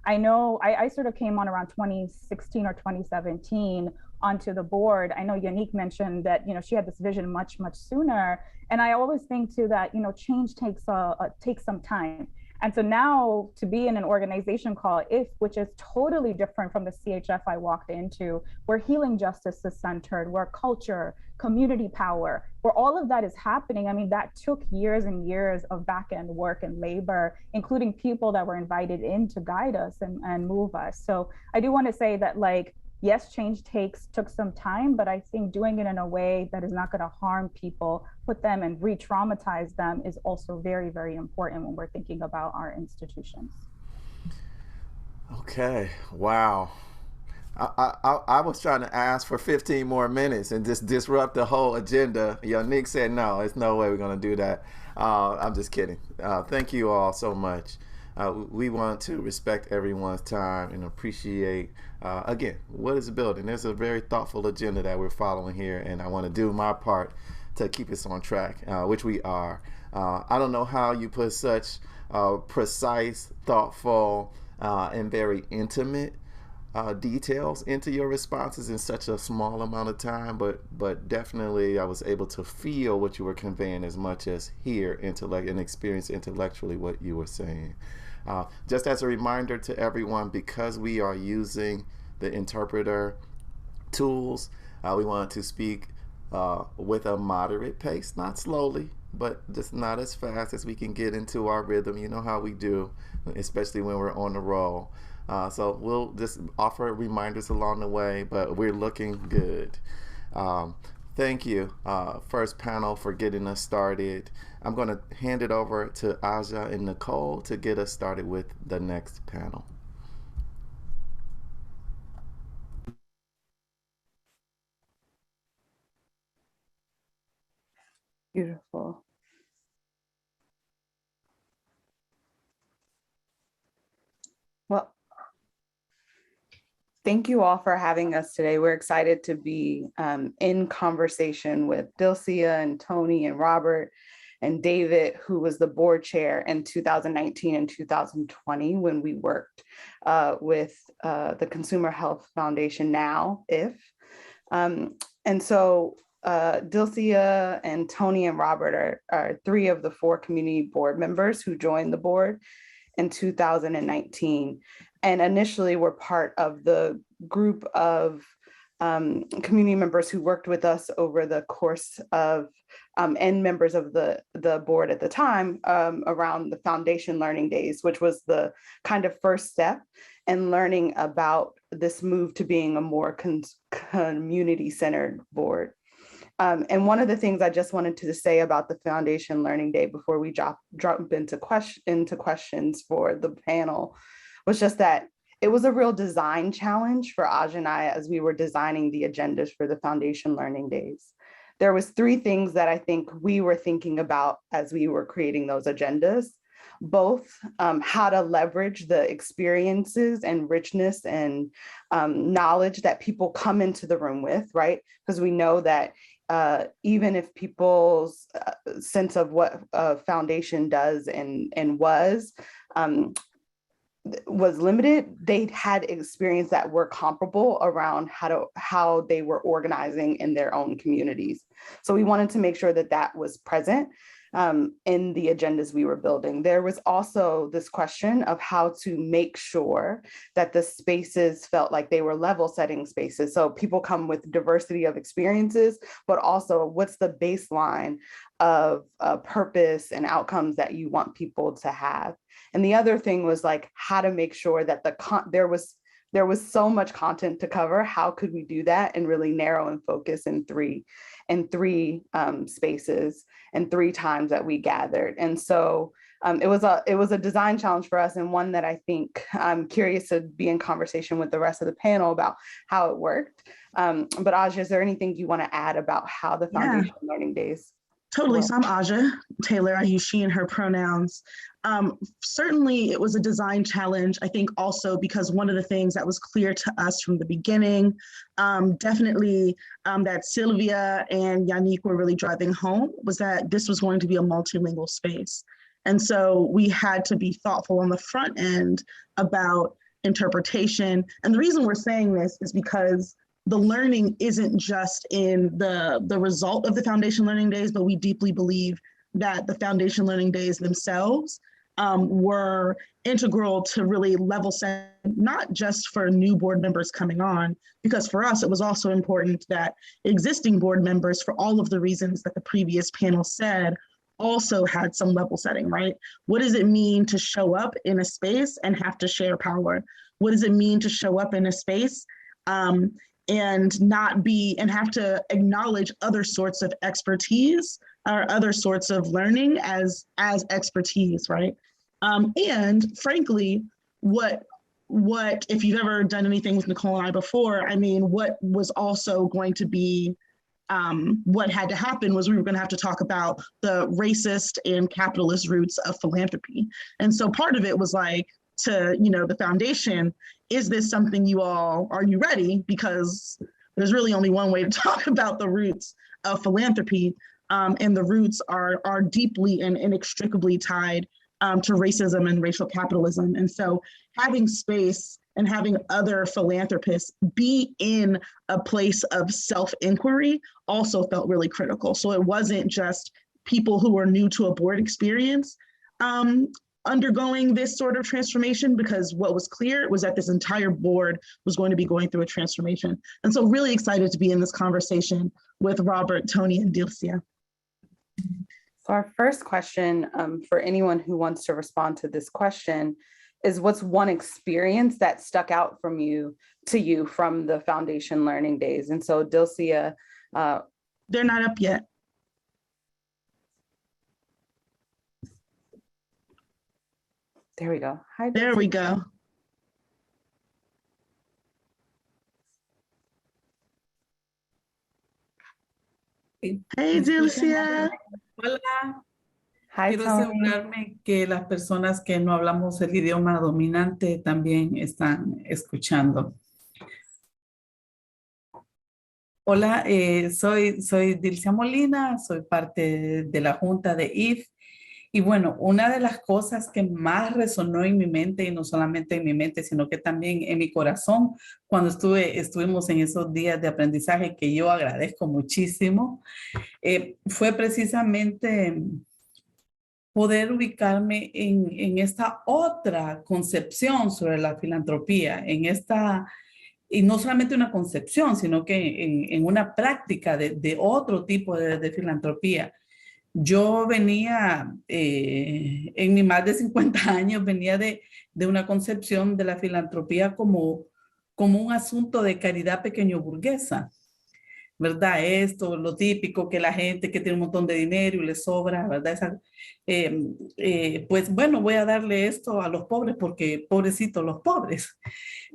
I sort of came on around 2016 or 2017 onto the board. I know Yannick mentioned that, she had this vision much, much sooner. And I always think too that, change takes some time. And so now to be in an organization called IF, which is totally different from the CHF I walked into, where healing justice is centered, where culture, community power, where all of that is happening. I mean, that took years and years of back end work and labor, including people that were invited in to guide us and move us. So I do want to say that, like, yes, change took some time, but I think doing it in a way that is not going to harm people, put them and re-traumatize them is also very, very important when we're thinking about our institutions. Okay, wow. I was trying to ask for 15 more minutes and just disrupt the whole agenda. Yannick said, no, there's no way we're going to do that. I'm just kidding. Thank you all so much. We want to respect everyone's time and appreciate, again, what is building. There's a very thoughtful agenda that we're following here, and I want to do my part to keep us on track, which we are. I don't know how you put such precise, thoughtful, and very intimate details into your responses in such a small amount of time, but definitely I was able to feel what you were conveying as much as hear and experience intellectually what you were saying. Just as a reminder to everyone, because we are using the interpreter tools, we want to speak with a moderate pace, not slowly, but just not as fast as we can get into our rhythm. You know how we do, especially when we're on the roll. So we'll just offer reminders along the way, but we're looking good. Thank you, first panel, for getting us started. I'm going to hand it over to Aja and Nicole to get us started with the next panel. Beautiful. Well, thank you all for having us today. We're excited to be in conversation with Dilcia and Tony and Robert and David, who was the board chair in 2019 and 2020 when we worked with the Consumer Health Foundation, now IF. And so Dilcia and Tony and Robert are three of the 4 community board members who joined the board in 2019. And initially were part of the group of community members who worked with us over the course of, and members of the board at the time, around the Foundation Learning Days, which was the kind of first step in learning about this move to being a more community-centered board. And one of the things I just wanted to say about the Foundation Learning Day before we jump into questions for the panel was just that it was a real design challenge for Aja and I as we were designing the agendas for the Foundation Learning Days. There was 3 things that I think we were thinking about as we were creating those agendas, both how to leverage the experiences and richness and knowledge that people come into the room with, right? Because we know that even if people's sense of what a foundation does and was limited, they had experience that were comparable around how they were organizing in their own communities. So we wanted to make sure that that was present in the agendas we were building. There was also this question of how to make sure that the spaces felt like they were level setting spaces. So people come with diversity of experiences, but also what's the baseline of purpose and outcomes that you want people to have. And the other thing was like how to make sure that there was so much content to cover. How could we do that and really narrow and focus in three spaces and 3 times that we gathered? And so it was a design challenge for us, and one that I think I'm curious to be in conversation with the rest of the panel about how it worked. But Aja, is there anything you want to add about how the Foundation Learning Days? Totally. So I'm Aja Taylor. I use she and her pronouns. Certainly it was a design challenge. I think also because one of the things that was clear to us from the beginning, definitely that Sylvia and Yannick were really driving home, was that this was going to be a multilingual space. And so we had to be thoughtful on the front end about interpretation. And the reason we're saying this is because the learning isn't just in the result of the Foundation Learning Days, but we deeply believe that the Foundation Learning Days themselves were integral to really level set, not just for new board members coming on, because for us, it was also important that existing board members, for all of the reasons that the previous panel said, also had some level setting, right? What does it mean to show up in a space and have to share power? What does it mean to show up in a space and not be, and have to acknowledge other sorts of expertise or other sorts of learning as expertise, right? And frankly, what if you've ever done anything with Nicole and I before, I mean, what was also going to be, what had to happen was we were going to have to talk about the racist and capitalist roots of philanthropy. And so part of it was like, to, you know, the foundation, is this something you all, are you ready? Because there's really only one way to talk about the roots of philanthropy. And the roots are deeply and inextricably tied to racism and racial capitalism. And so having space and having other philanthropists be in a place of self-inquiry also felt really critical. So it wasn't just people who were new to a board experience undergoing this sort of transformation, because what was clear was that this entire board was going to be going through a transformation. And so really excited to be in this conversation with Robert, Tony, and Dilcia. So our first question for anyone who wants to respond to this question is, what's one experience that stuck out from you from the Foundation Learning Days? And so Dilcia. They're not up yet. There we go. Hi, there we go. Hey, Dilcia. Hola. Hi, Quiero asegurarme que las personas que no hablamos el idioma dominante también están escuchando. Hola, soy Dilcia Molina, soy parte de la Junta de IF. Y bueno, una de las cosas que más resonó en mi mente, y no solamente en mi mente, sino que también en mi corazón, cuando estuvimos en esos días de aprendizaje que yo agradezco muchísimo, fue precisamente poder ubicarme en esta otra concepción sobre la filantropía, y no solamente una concepción, sino que en una práctica de otro tipo de filantropía. Yo venía, en mis más de 50 años, venía de una concepción de la filantropía como un asunto de caridad pequeño burguesa, ¿verdad? Esto, lo típico, que la gente que tiene un montón de dinero y le sobra, ¿verdad? Pues bueno, voy a darle esto a los pobres porque pobrecitos los pobres.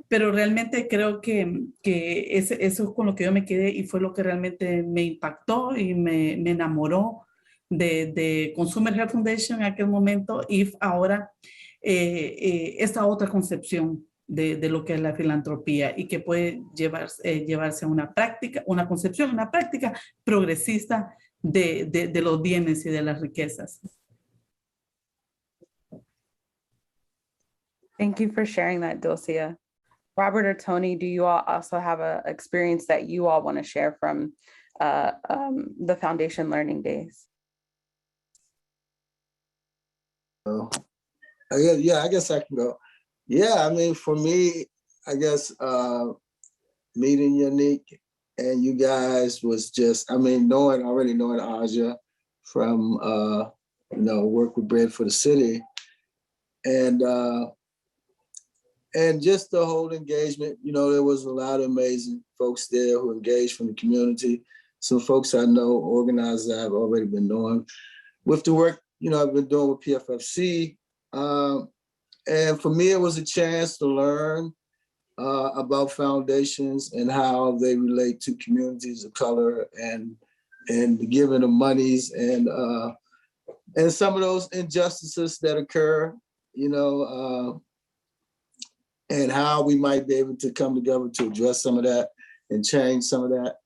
Pero realmente creo que eso es con lo que yo me quedé, y fue lo que realmente me impactó y me enamoró de Consumer Health Foundation en aquel momento, y ahora esta otra concepción de lo que es la filantropía, y que puede llevarse a una práctica, una concepción, una práctica progresista de los bienes y de las riquezas. Thank you for sharing that, Dilcia. Robert or Tony, do you all also have an experience that you all want to share from the Foundation Learning Days? Yeah, I guess I can go. Yeah, I mean, for me, I guess meeting Yannick and you guys was just, I mean, already knowing Aja from, work with Bread for the City. And just the whole engagement, there was a lot of amazing folks there who engaged from the community. Some folks I know, organizers I've already been knowing. With the work, I've been doing with PFFC. And for me, it was a chance to learn about foundations and how they relate to communities of color and the giving of monies and some of those injustices that occur, and how we might be able to come together to address some of that and change some of that.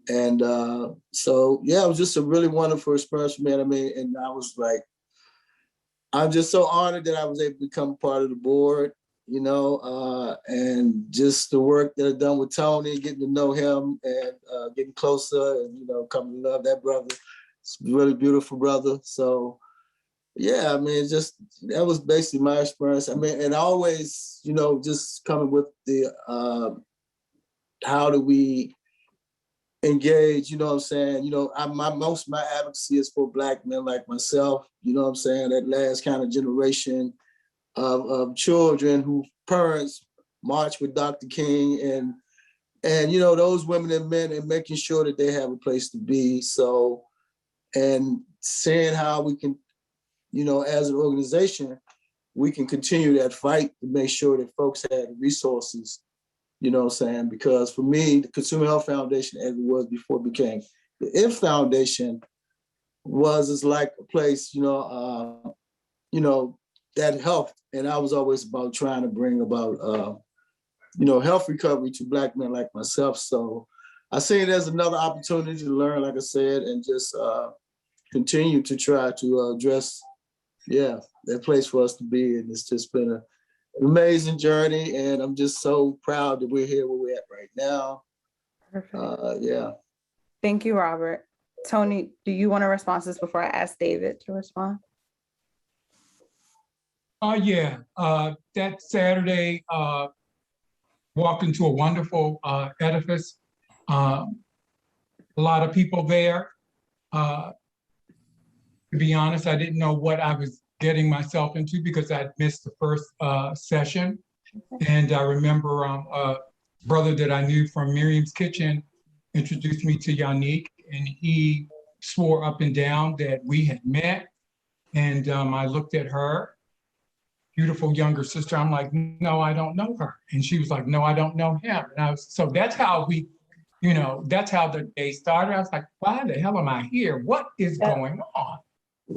And so, yeah, it was just a really wonderful experience for me. I mean, and I was like, I'm just so honored that I was able to become part of the board, and just the work that I've done with Tony, getting to know him and getting closer and, coming to love that brother. It's a really beautiful brother. So yeah, I mean, just that was basically my experience. I mean, and always, you know, just coming with the how do we engage, you know what I'm saying? You know, most of my advocacy is for Black men like myself, you know what I'm saying? That last kind of generation of children who parents marched with Dr. King and you know, those women and men, and making sure that they have a place to be. So, and seeing how we can, you know, as an organization, we can continue that fight to make sure that folks have resources, you know what I'm saying? Because for me, the Consumer Health Foundation, as it was before it became the IF Foundation, is like a place, you know, that helped. And I was always about trying to bring about, you know, health recovery to Black men like myself. So I see it as another opportunity to learn, like I said, and just continue to try to address, that place for us to be. And it's just been an amazing journey. And I'm just so proud that we're here where we're at right now. Perfect. Thank you, Robert. Tony, do you want to respond to this before I ask David to respond? That Saturday, walked into a wonderful edifice. A lot of people there. To be honest, I didn't know what I was getting myself into because I'd missed the first session. And I remember a brother that I knew from Miriam's Kitchen introduced me to Yannick, and he swore up and down that we had met. And I looked at her, beautiful younger sister. I'm like, no, I don't know her. And she was like, no, I don't know him. And so that's how we, you know, that's how the day started. I was like, why the hell am I here? What is going on?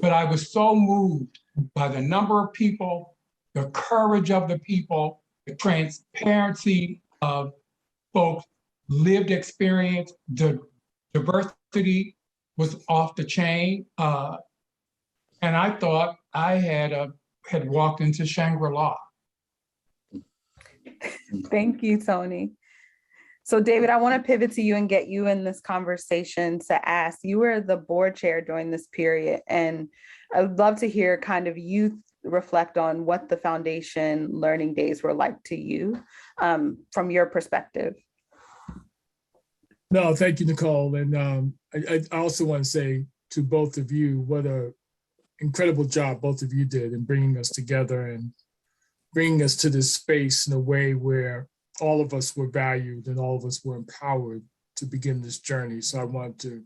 But I was so moved by the number of people, the courage of the people, the transparency of folks, lived experience, the diversity was off the chain. And I thought I had walked into Shangri-La. Thank you, Tony. So David, I want to pivot to you and get you in this conversation to ask, you were the board chair during this period, and I would love to hear kind of you reflect on what the foundation learning days were like to you from your perspective. No, thank you, Nicole. And I also want to say to both of you, what an incredible job both of you did in bringing us together and bringing us to this space in a way where all of us were valued and all of us were empowered to begin this journey. So I want to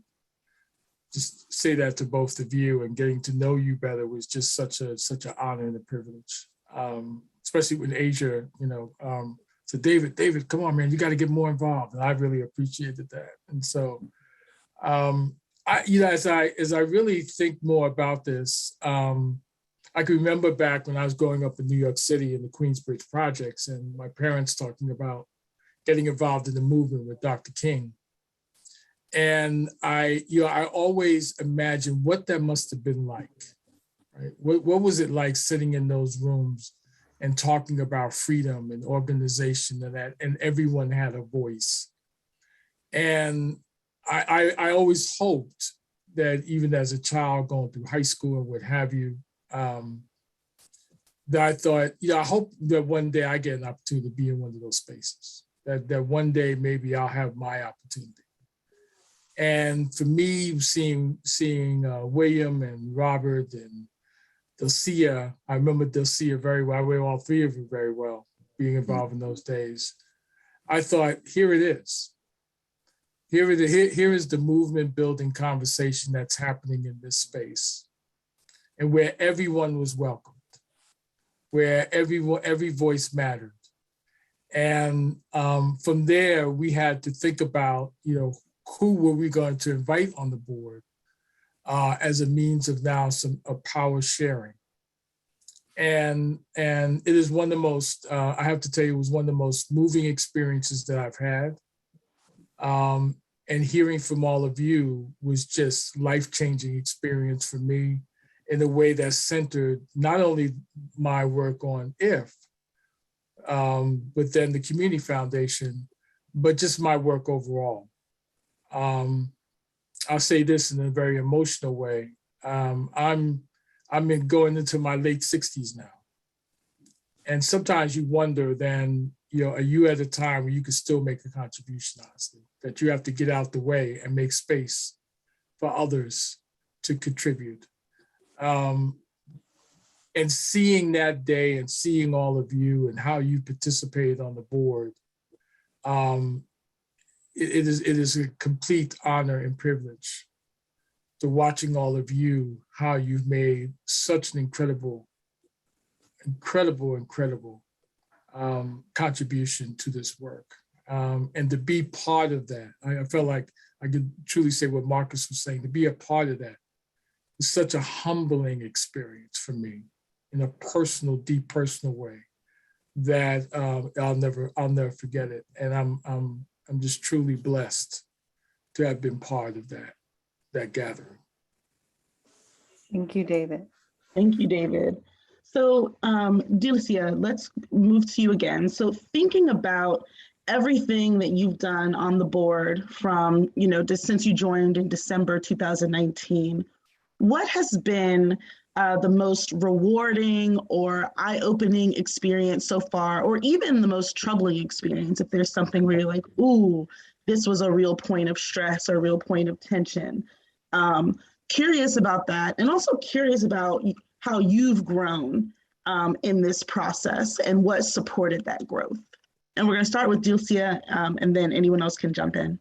just say that to both of you, and getting to know you better was just such an honor and a privilege, especially with Asia, you know. So David, come on, man, you got to get more involved. And I really appreciated that. And so, as I really think more about this, I can remember back when I was growing up in New York City in the Queensbridge projects, and my parents talking about getting involved in the movement with Dr. King. And I always imagined what that must have been like, right? What was it like sitting in those rooms and talking about freedom and organization and everyone had a voice. And I always hoped that even as a child going through high school and what have you, that I thought, I hope that one day I get an opportunity to be in one of those spaces, that one day maybe I'll have my opportunity. And for me, seeing William and Robert and Delcia, I remember Delcia very well. I remember all three of you very well, being involved in those days. I thought, here it is. Here is the movement building conversation that's happening in this space, and where everyone was welcomed, where every voice mattered. And from there, we had to think about, who were we going to invite on the board as a means of now some power sharing. And it is one of the most, I have to tell you, it was one of the most moving experiences that I've had. And hearing from all of you was just life-changing experience for me in a way that centered not only my work on IF, but then the Community Foundation, but just my work overall. I'll say this in a very emotional way. I'm I'm going into my late 60s now. And sometimes you wonder then, are you at a time where you can still make a contribution, honestly, that you have to get out the way and make space for others to contribute. And seeing that day and seeing all of you and how you participated on the board, it is a complete honor and privilege to watching all of you, how you've made such an incredible contribution to this work. And to be part of that, I felt like I could truly say what Marcus was saying, to be a part of that is such a humbling experience for me in a personal, deep personal way that I'll never forget it. And I'm just truly blessed to have been part of that gathering. Thank you, David. Thank you, David. So, Dilcia, let's move to you again. So thinking about everything that you've done on the board from, since you joined in December 2019, what has been the most rewarding or eye-opening experience so far, or even the most troubling experience, if there's something where you're like, ooh, this was a real point of stress or a real point of tension? Curious about that, and also curious about how you've grown in this process and what supported that growth. And we're going to start with Dilcia, and then anyone else can jump in.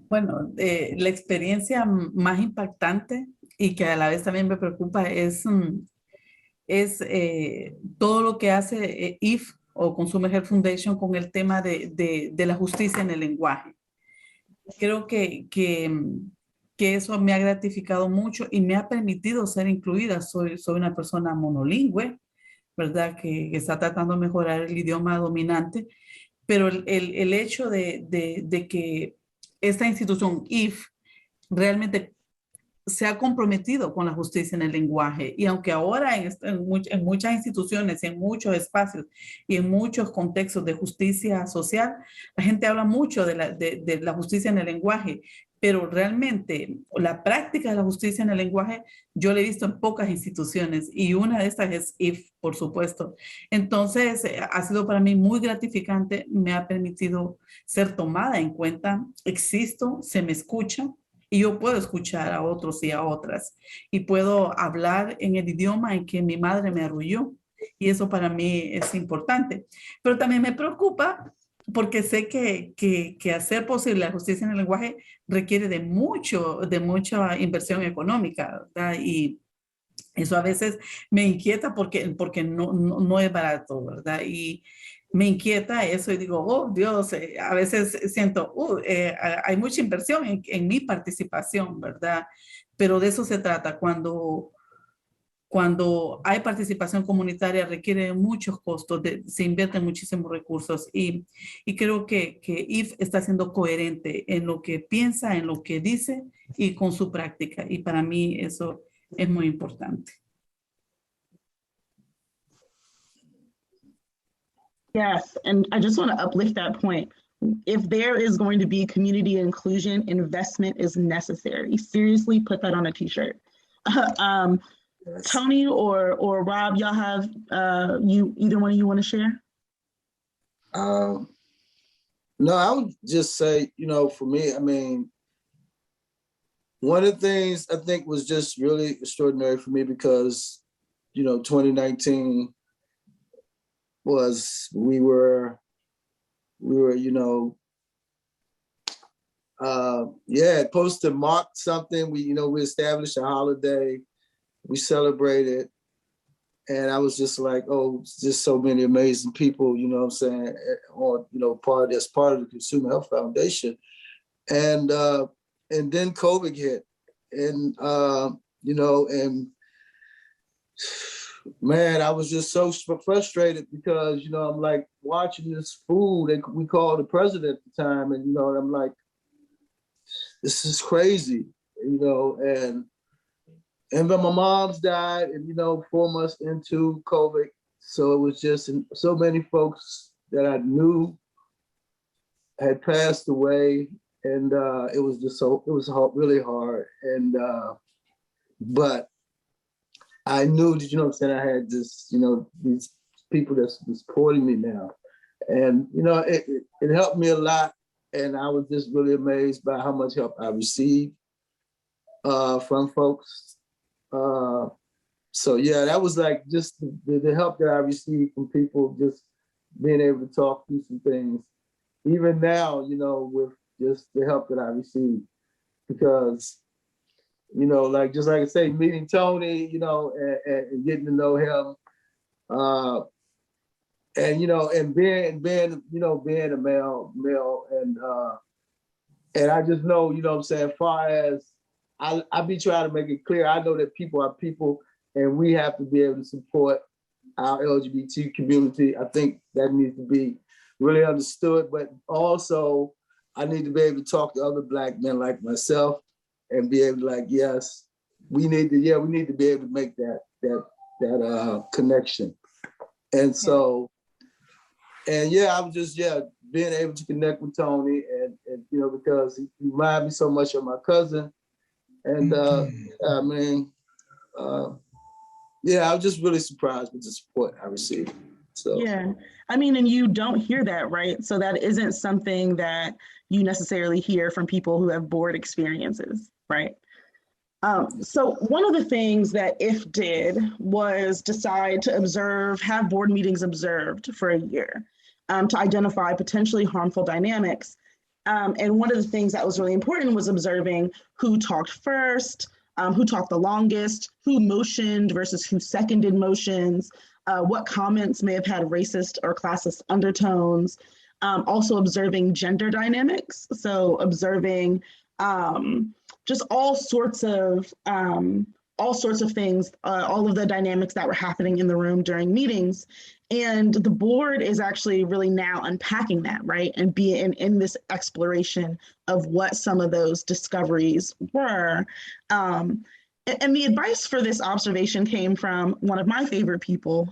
Bueno, la experiencia más impactante y que a la vez también me preocupa es todo lo que hace IF o Consumer Health Foundation con el tema de la justicia en el lenguaje. Creo que eso me ha gratificado mucho y me ha permitido ser incluida. Soy una persona monolingüe, ¿verdad? Que está tratando de mejorar el idioma dominante, pero el hecho de que esta institución, IF, realmente se ha comprometido con la justicia en el lenguaje. Y aunque ahora en muchas instituciones, en muchos espacios y en muchos contextos de justicia social, la gente habla mucho de la justicia en el lenguaje, pero realmente la práctica de la justicia en el lenguaje yo la he visto en pocas instituciones y una de estas es IF, por supuesto. Entonces ha sido para mí muy gratificante, me ha permitido ser tomada en cuenta, existo, se me escucha y yo puedo escuchar a otros y a otras y puedo hablar en el idioma en que mi madre me arrulló y eso para mí es importante. Pero también me preocupa porque sé que hacer posible la justicia en el lenguaje requiere de mucha inversión económica, ¿verdad? Y eso a veces me inquieta porque no es barato, ¿verdad? Y me inquieta eso y digo, oh Dios, a veces siento, hay mucha inversión en mi participación, ¿verdad? Pero de eso se trata. Cuando hay participación comunitaria requiere muchos costos, se invierten muchísimos recursos y creo que IF está siendo coherente en lo que piensa, en lo que dice y con su práctica. Y para mí eso es muy importante. Yes, and I just want to uplift that point. If there is going to be community inclusion, investment is necessary. Seriously, put that on a t-shirt. Tony or Rob, y'all have, either one of you want to share? No, I would just say, for me, I mean, one of the things I think was just really extraordinary for me because, 2019 was, we were, supposed to mark something. We established a holiday. We celebrated, and I was just like, oh, just so many amazing people, what I'm saying, or part of the Consumer Health Foundation, and then COVID hit, and and man, I was just so frustrated because I'm like watching this fool that we called the president at the time, and I'm like, this is crazy, and then my mom's died, and 4 months into COVID, so it was just so many folks that I knew had passed away, and it was just really hard. And but I knew that, you know what I'm saying, I had this, you know, these people that's supporting me now. And, you know, it helped me a lot. And I was just really amazed by how much help I received from folks. So yeah, that was like just the help that I received from people, just being able to talk through some things. Even now, you know, with just the help that I received, because, you know, like, just like I say, meeting Tony, you know, and getting to know him, and, you know, and being a male, and I just know, you know what I'm saying, as far as I be trying to make it clear, I know that people are people, and we have to be able to support our LGBT community. I think that needs to be really understood, but also I need to be able to talk to other Black men like myself and be able to, like, yes, we need to be able to make that connection. And so, and yeah, I was just, being able to connect with Tony and you know, because he reminded me so much of my cousin. And I mean, I was just really surprised with the support I received. So yeah, I mean, and you don't hear that, right? So that isn't something that you necessarily hear from people who have board experiences, right? So one of the things that IF did was decide to have board meetings observed for a year to identify potentially harmful dynamics. And one of the things that was really important was observing who talked first, who talked the longest, who motioned versus who seconded motions, what comments may have had racist or classist undertones, also observing gender dynamics. So observing just all sorts of things, all of the dynamics that were happening in the room during meetings. And the board is actually really now unpacking that, right? And being in this exploration of what some of those discoveries were. And the advice for this observation came from one of my favorite people,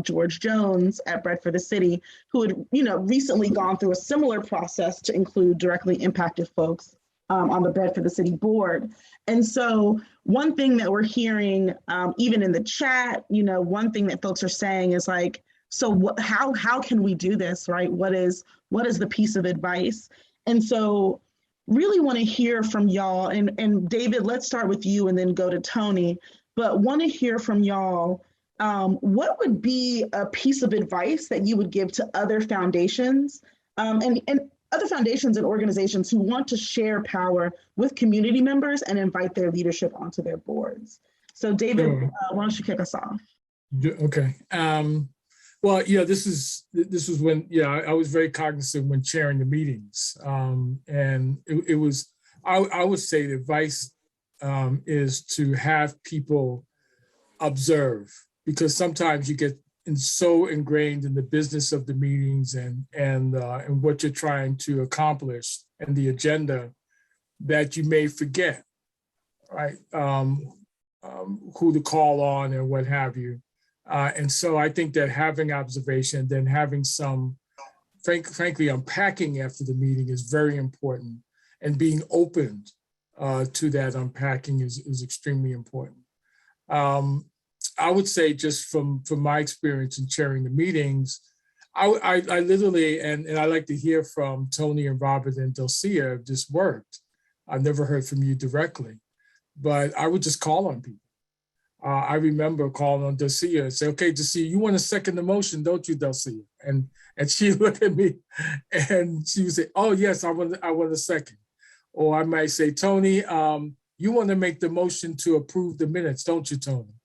George Jones at Bread for the City, who had, you know, recently gone through a similar process to include directly impacted folks on the Bread for the City board. And so one thing that we're hearing, even in the chat, you know, one thing that folks are saying is like, so how can we do this, right? What is the piece of advice? And so really want to hear from y'all, and David, let's start with you and then go to Tony, but want to hear from y'all, what would be a piece of advice that you would give to other foundations and other foundations and organizations who want to share power with community members and invite their leadership onto their boards? So David, Sure. Why don't you kick us off? Okay. Well, yeah, this was when, I was very cognizant when chairing the meetings. And it was, I would say the advice is to have people observe, because sometimes you get so ingrained in the business of the meetings and what you're trying to accomplish and the agenda that you may forget, right? Who to call on and what have you. And so I think that having observation, then having some, frankly, unpacking after the meeting is very important, and being open to that unpacking is extremely important. I would say, just from my experience in chairing the meetings, I literally, and I like to hear from Tony and Robert and Delcia, this worked. I've never heard from you directly, but I would just call on people. I remember calling on Delcia and say, okay, Delcia, you want to second the motion, don't you, Delcia? And she looked at me and she would say, oh yes, I want a second. Or I might say, Tony, you want to make the motion to approve the minutes, don't you, Tony?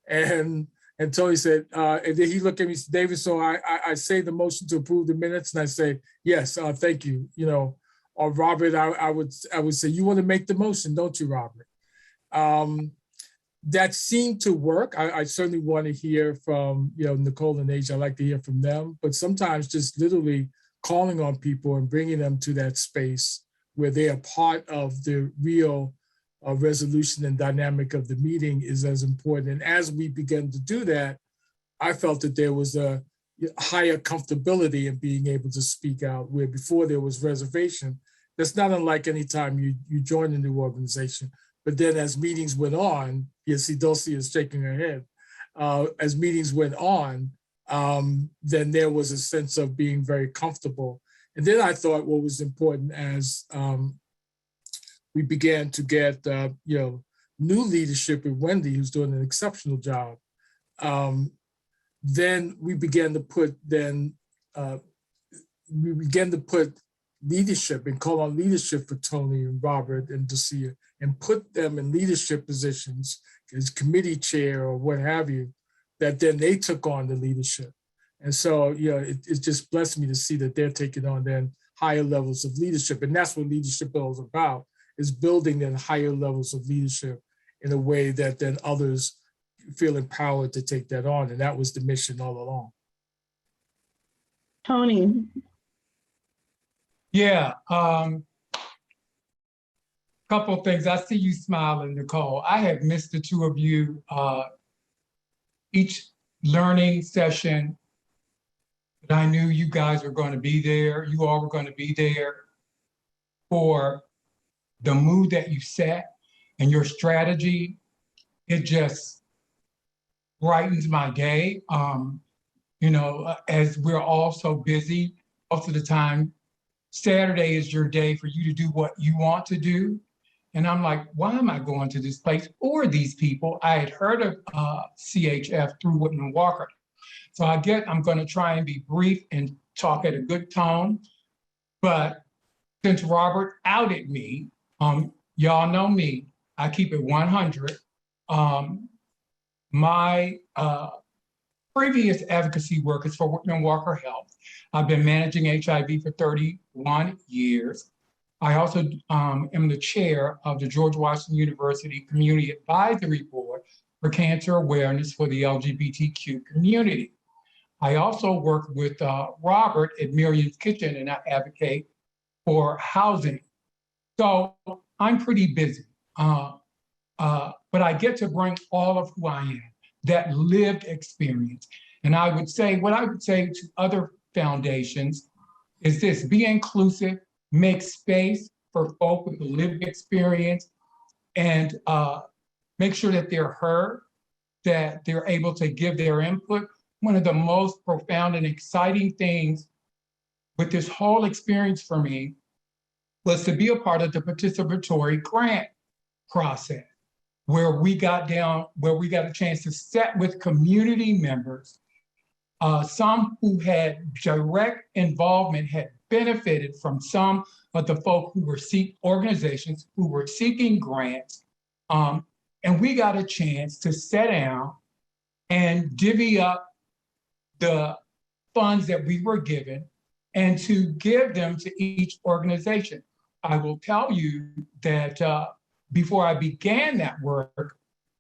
And Tony said, and then he looked at me, David, so I say the motion to approve the minutes, and I say, yes, thank you, you know. Or Robert, I would say, you want to make the motion, don't you, Robert? That seemed to work. I certainly want to hear from, Nicole and Asia. I like to hear from them, but sometimes just literally calling on people and bringing them to that space where they are part of the real resolution and dynamic of the meeting is as important. And as we began to do that, I felt that there was a higher comfortability in being able to speak out, where before there was reservation that's not unlike any time you join a new organization. But then as meetings went on, you see Dulcie is shaking her head. As meetings went on, then there was a sense of being very comfortable. And then I thought what was important as we began to get new leadership with Wendy, who's doing an exceptional job. Then we began to put leadership and call on leadership for Tony and Robert and Dulcia and put them in leadership positions as committee chair or what have you, that then they took on the leadership. And so, it just blessed me to see that they're taking on then higher levels of leadership. And that's what leadership is about, is building then higher levels of leadership in a way that then others feel empowered to take that on. And that was the mission all along. Tony. Yeah, couple of things. I see you smiling, Nicole. I have missed the two of you each learning session. But I knew you guys were going to be there. You all were going to be there for the mood that you set and your strategy. It just brightens my day. As we're all so busy, most of the time, Saturday is your day for you to do what you want to do. And I'm like, why am I going to this place or these people? I had heard of CHF through Whitman Walker. So I'm going to try and be brief and talk at a good tone. But since Robert outed me, y'all know me, I keep it 100. My previous advocacy work is for Whitman Walker Health. I've been managing HIV for 31 years. I also am the chair of the George Washington University Community Advisory Board for Cancer Awareness for the LGBTQ community. I also work with Robert at Miriam's Kitchen, and I advocate for housing. So I'm pretty busy, but I get to bring all of who I am, that lived experience. And what I would say to other foundations is this: be inclusive, make space for folk with a lived experience, and make sure that they're heard, that they're able to give their input. One of the most profound and exciting things with this whole experience for me was to be a part of the participatory grant process, where we got a chance to sit with community members, some who had direct involvement, had benefited from some of the folk who were organizations who were seeking grants. And we got a chance to sit down and divvy up the funds that we were given and to give them to each organization. I will tell you that before I began that work,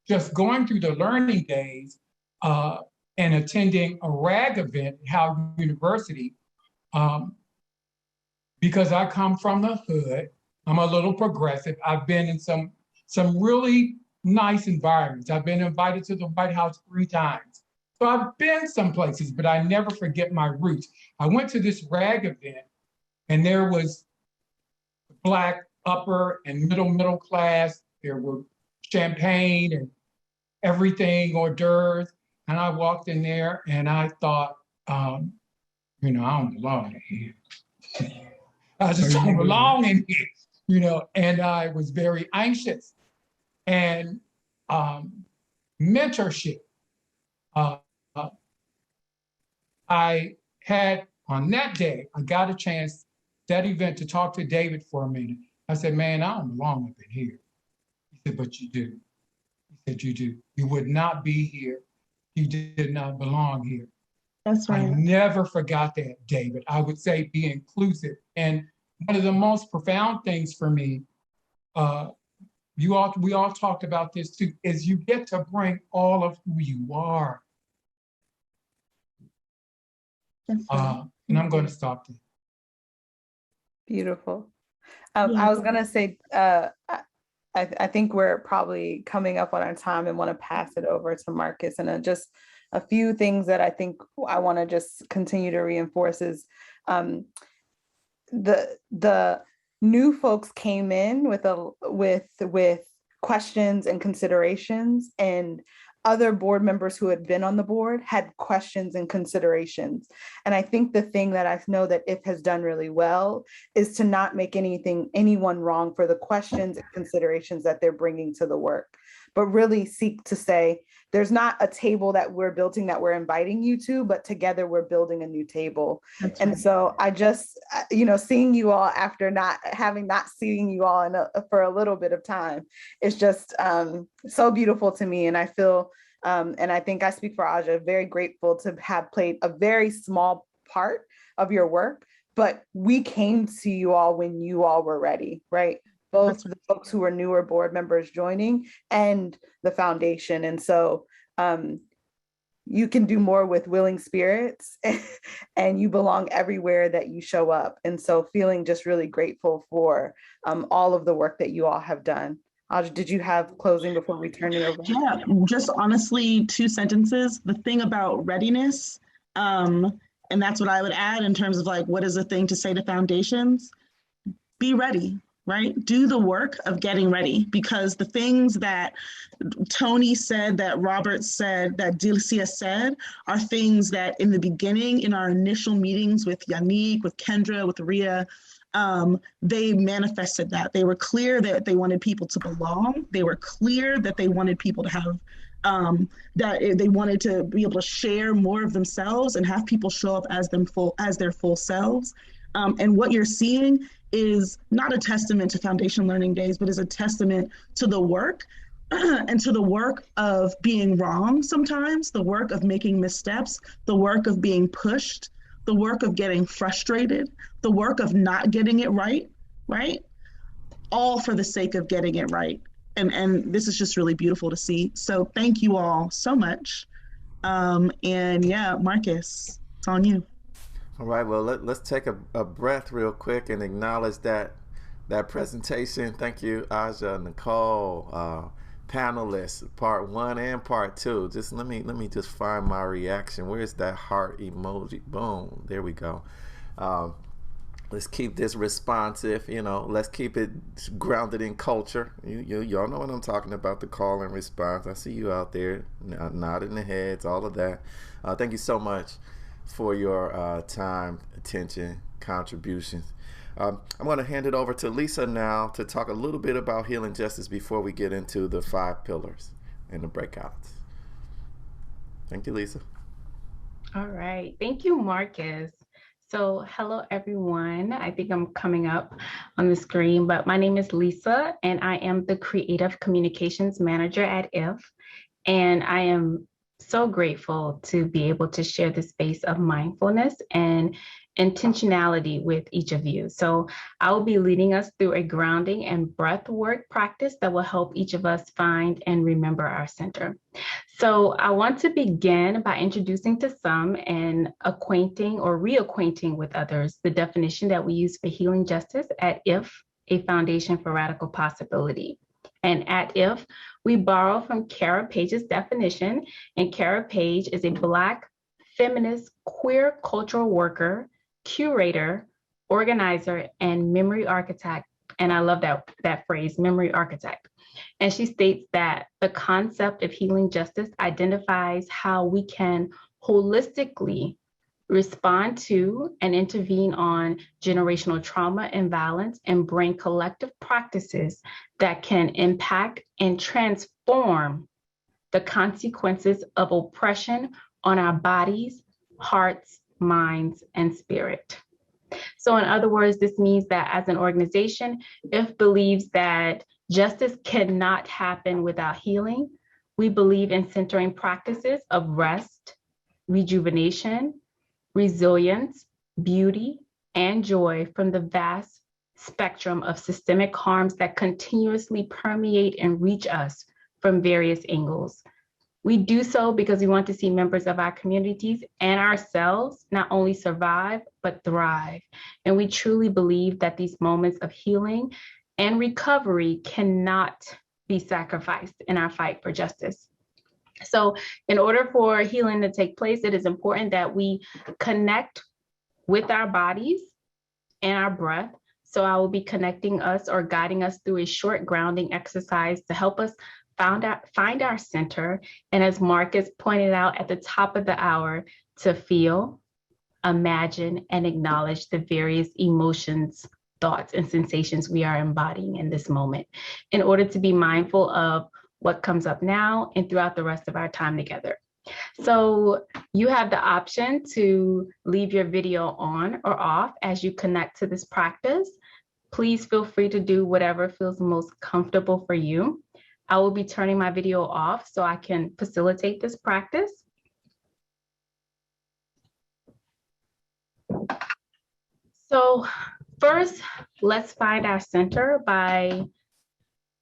just going through the learning days and attending a RAG event at Howard University, because I come from the hood, I'm a little progressive. I've been in some really nice environments. I've been invited to the White House 3 times. So I've been some places, but I never forget my roots. I went to this RAG event, and there was Black upper and middle class. There were champagne and everything, hors d'oeuvres. And I walked in there and I thought, I don't belong in here. I just don't belong in here, and I was very anxious. And mentorship. I had, on that day, I got a chance, that event, to talk to David for a minute. I said, man, I don't belong up in here. He said, but you do. He said, you do. You would not be here. You did not belong here. That's right. I never forgot that, David. I would say be inclusive. And one of the most profound things for me, we all talked about this too, is you get to bring all of who you are. And I'm going to stop there. Beautiful. I was going to say, I think we're probably coming up on our time and want to pass it over to Marcus. And just a few things that I think I want to just continue to reinforce is the new folks came in with questions and considerations, and other board members who had been on the board had questions and considerations. And I think the thing that I know that IF has done really well is to not make anyone wrong for the questions and considerations that they're bringing to the work, but really seek to say, there's not a table that we're building that we're inviting you to, but together we're building a new table. And so I just, seeing you all after not seeing you all for a little bit of time, is just so beautiful to me. And I feel, and I think I speak for Aja, very grateful to have played a very small part of your work, but we came to you all when you all were ready, right? Both the folks who were newer board members joining and the foundation. And so you can do more with willing spirits and you belong everywhere that you show up. And so feeling just really grateful for all of the work that you all have done. Aja, did you have closing before we turn it over? Yeah, just honestly, 2 sentences. The thing about readiness, and that's what I would add in terms of like, what is the thing to say to foundations? Be ready. Right? Do the work of getting ready, because the things that Tony said, that Robert said, that Dilcia said, are things that in the beginning, in our initial meetings with Yannick, with Kendra, with Ria, they manifested that. They were clear that they wanted people to belong. They were clear that they wanted people to have, that they wanted to be able to share more of themselves and have people show up as their full selves. And what you're seeing is not a testament to Foundation Learning Days, but is a testament to the work and to the work of being wrong sometimes, the work of making missteps, the work of being pushed, the work of getting frustrated, the work of not getting it right? All for the sake of getting it right. And this is just really beautiful to see. So thank you all so much. And yeah, Marcus, it's on you. All right, well, let's take a breath real quick and acknowledge that presentation. Thank you, Aja, Nicole, panelists, part 1 and part 2. Just let me just find my reaction. Where's that heart emoji? Boom, there we go. Let's keep this responsive, let's keep it grounded in culture. Y'all know what I'm talking about, the call and response. I see you out there nodding the heads, all of that. Thank you so much for your time, attention, contributions. I'm going to hand it over to Lisa now to talk a little bit about healing justice before we get into the 5 pillars and the breakouts. Thank you, Lisa. All right. Thank you, Marcus. So hello, everyone. I think I'm coming up on the screen, but my name is Lisa, and I am the Creative Communications Manager at IF. And I am so grateful to be able to share the space of mindfulness and intentionality with each of you. So I will be leading us through a grounding and breath work practice that will help each of us find and remember our center. So I want to begin by introducing to some and acquainting or reacquainting with others the definition that we use for healing justice at IF, a Foundation for Radical Possibility. And at IF, we borrow from Kara Page's definition, and Kara Page is a Black, feminist, queer cultural worker, curator, organizer, and memory architect. And I love that phrase, memory architect. And she states that the concept of healing justice identifies how we can holistically respond to and intervene on generational trauma and violence and bring collective practices that can impact and transform the consequences of oppression on our bodies, hearts, minds, and spirit. So in other words, this means that as an organization, IF believes that justice cannot happen without healing. We believe in centering practices of rest, rejuvenation, resilience, beauty, and joy from the vast spectrum of systemic harms that continuously permeate and reach us from various angles. We do so because we want to see members of our communities and ourselves not only survive, but thrive. And we truly believe that these moments of healing and recovery cannot be sacrificed in our fight for justice. So in order for healing to take place, it is important that we connect with our bodies and our breath So I will be connecting us or guiding us through a short grounding exercise to help us find our center. And as Marcus pointed out at the top of the hour, to feel, imagine, and acknowledge the various emotions, thoughts, and sensations we are embodying in this moment in order to be mindful of what comes up now and throughout the rest of our time together. So you have the option to leave your video on or off as you connect to this practice. Please feel free to do whatever feels most comfortable for you. I will be turning my video off so I can facilitate this practice. So first, let's find our center by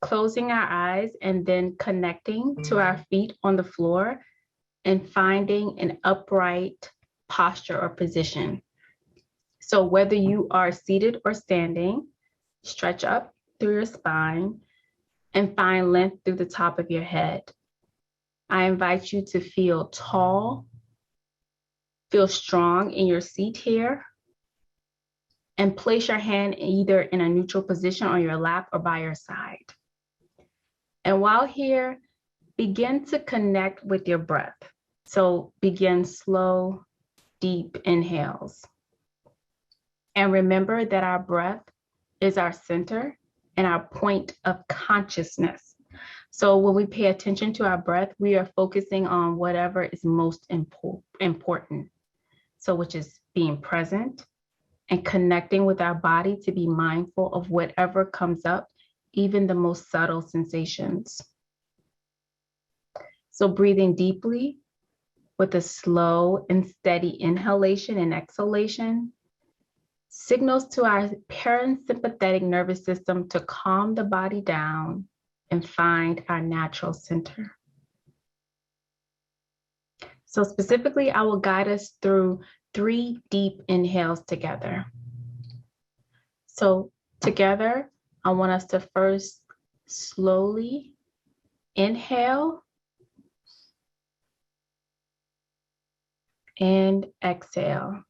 closing our eyes and then connecting to our feet on the floor and finding an upright posture or position. So whether you are seated or standing, stretch up through your spine and find length through the top of your head. I invite you to feel tall, feel strong in your seat here, and place your hand either in a neutral position on your lap or by your side. And while here, begin to connect with your breath. So begin slow, deep inhales. And remember that our breath is our center and our point of consciousness. So when we pay attention to our breath, we are focusing on whatever is most important. So which is being present and connecting with our body to be mindful of whatever comes up, even the most subtle sensations. So breathing deeply with a slow and steady inhalation and exhalation signals to our parasympathetic nervous system to calm the body down and find our natural center. So specifically, I will guide us through 3 deep inhales together. So together, I want us to first slowly inhale and exhale.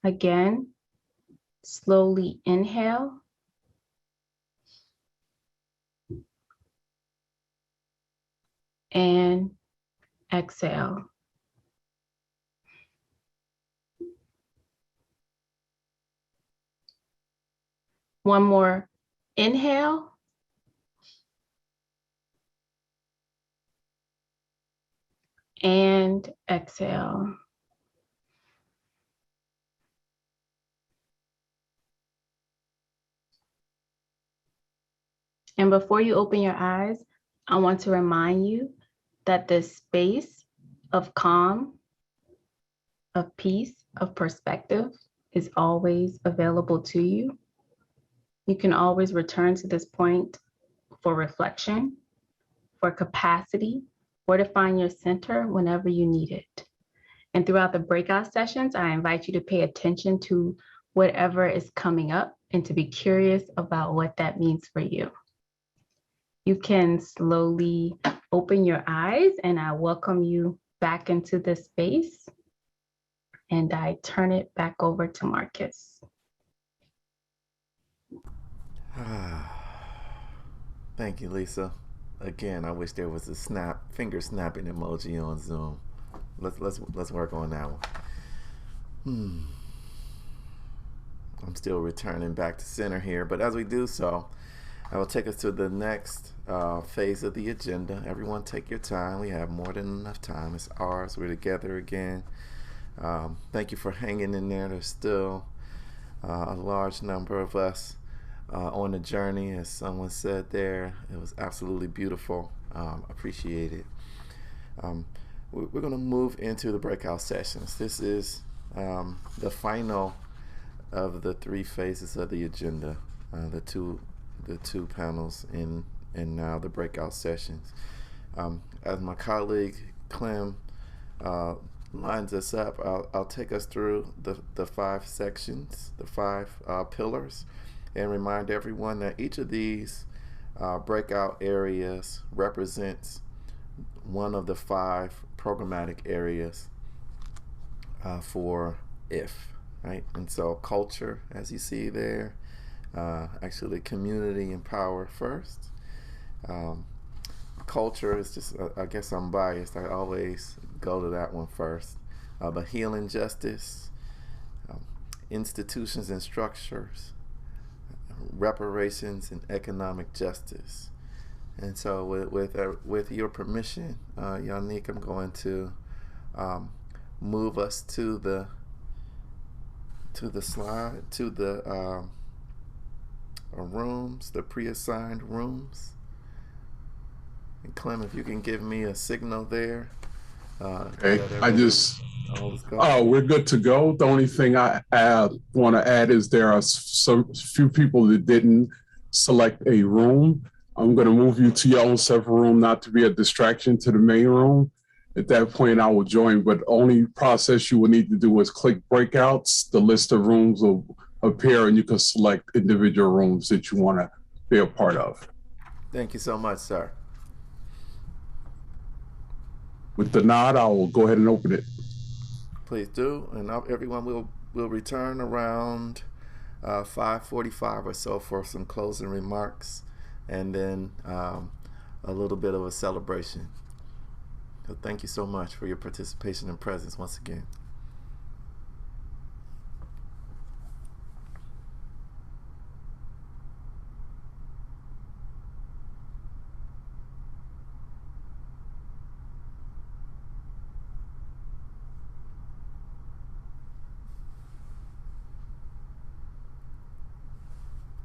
Again, slowly inhale and exhale. One more inhale. And exhale. And before you open your eyes, I want to remind you that this space of calm, of peace, of perspective is always available to you. You can always return to this point for reflection, for capacity, or to find your center whenever you need it. And throughout the breakout sessions, I invite you to pay attention to whatever is coming up and to be curious about what that means for you. You can slowly open your eyes and I welcome you back into this space. And I turn it back over to Marcus. Thank you, Lisa. Again, I wish there was a finger snapping emoji on Zoom. Let's work on that one. I'm still returning back to center here, but as we do so, I will take us to the next phase of the agenda. Everyone take your time. We have more than enough time. It's ours. We're together again. Thank you for hanging in there. There's still a large number of us on the journey. As someone said there, it was absolutely beautiful. Appreciate it. We're going to move into the breakout sessions. This is the final of the 3 phases of the agenda, the two panels and now the breakout sessions. As my colleague Clem lines us up, I'll take us through the 5 sections, the 5 pillars, and remind everyone that each of these breakout areas represents one of the 5 programmatic areas for IF, right? And so culture, as you see there, actually community and power first. Culture is just, I guess I'm biased. I always go to that one first. But healing justice, institutions and structures, reparations and economic justice. And so with your permission, Yannick, I'm going to move us to the slide, to the rooms, the pre-assigned rooms. And Clem, if you can give me a signal there. Okay, we're good to go. The only thing I want to add is there are so few people that didn't select a room. I'm going to move you to your own separate room, not to be a distraction to the main room. At that point, I will join, but the only process you will need to do is click breakouts. The list of rooms will appear and you can select individual rooms that you want to be a part of. Thank you so much, sir. With the nod, I will go ahead and open it. Please do, and everyone will return around 5:45 or so for some closing remarks, and then a little bit of a celebration. So thank you so much for your participation and presence once again.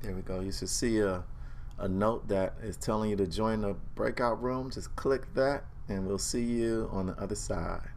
There we go. You should see a note that is telling you to join the breakout room. Just click that and we'll see you on the other side.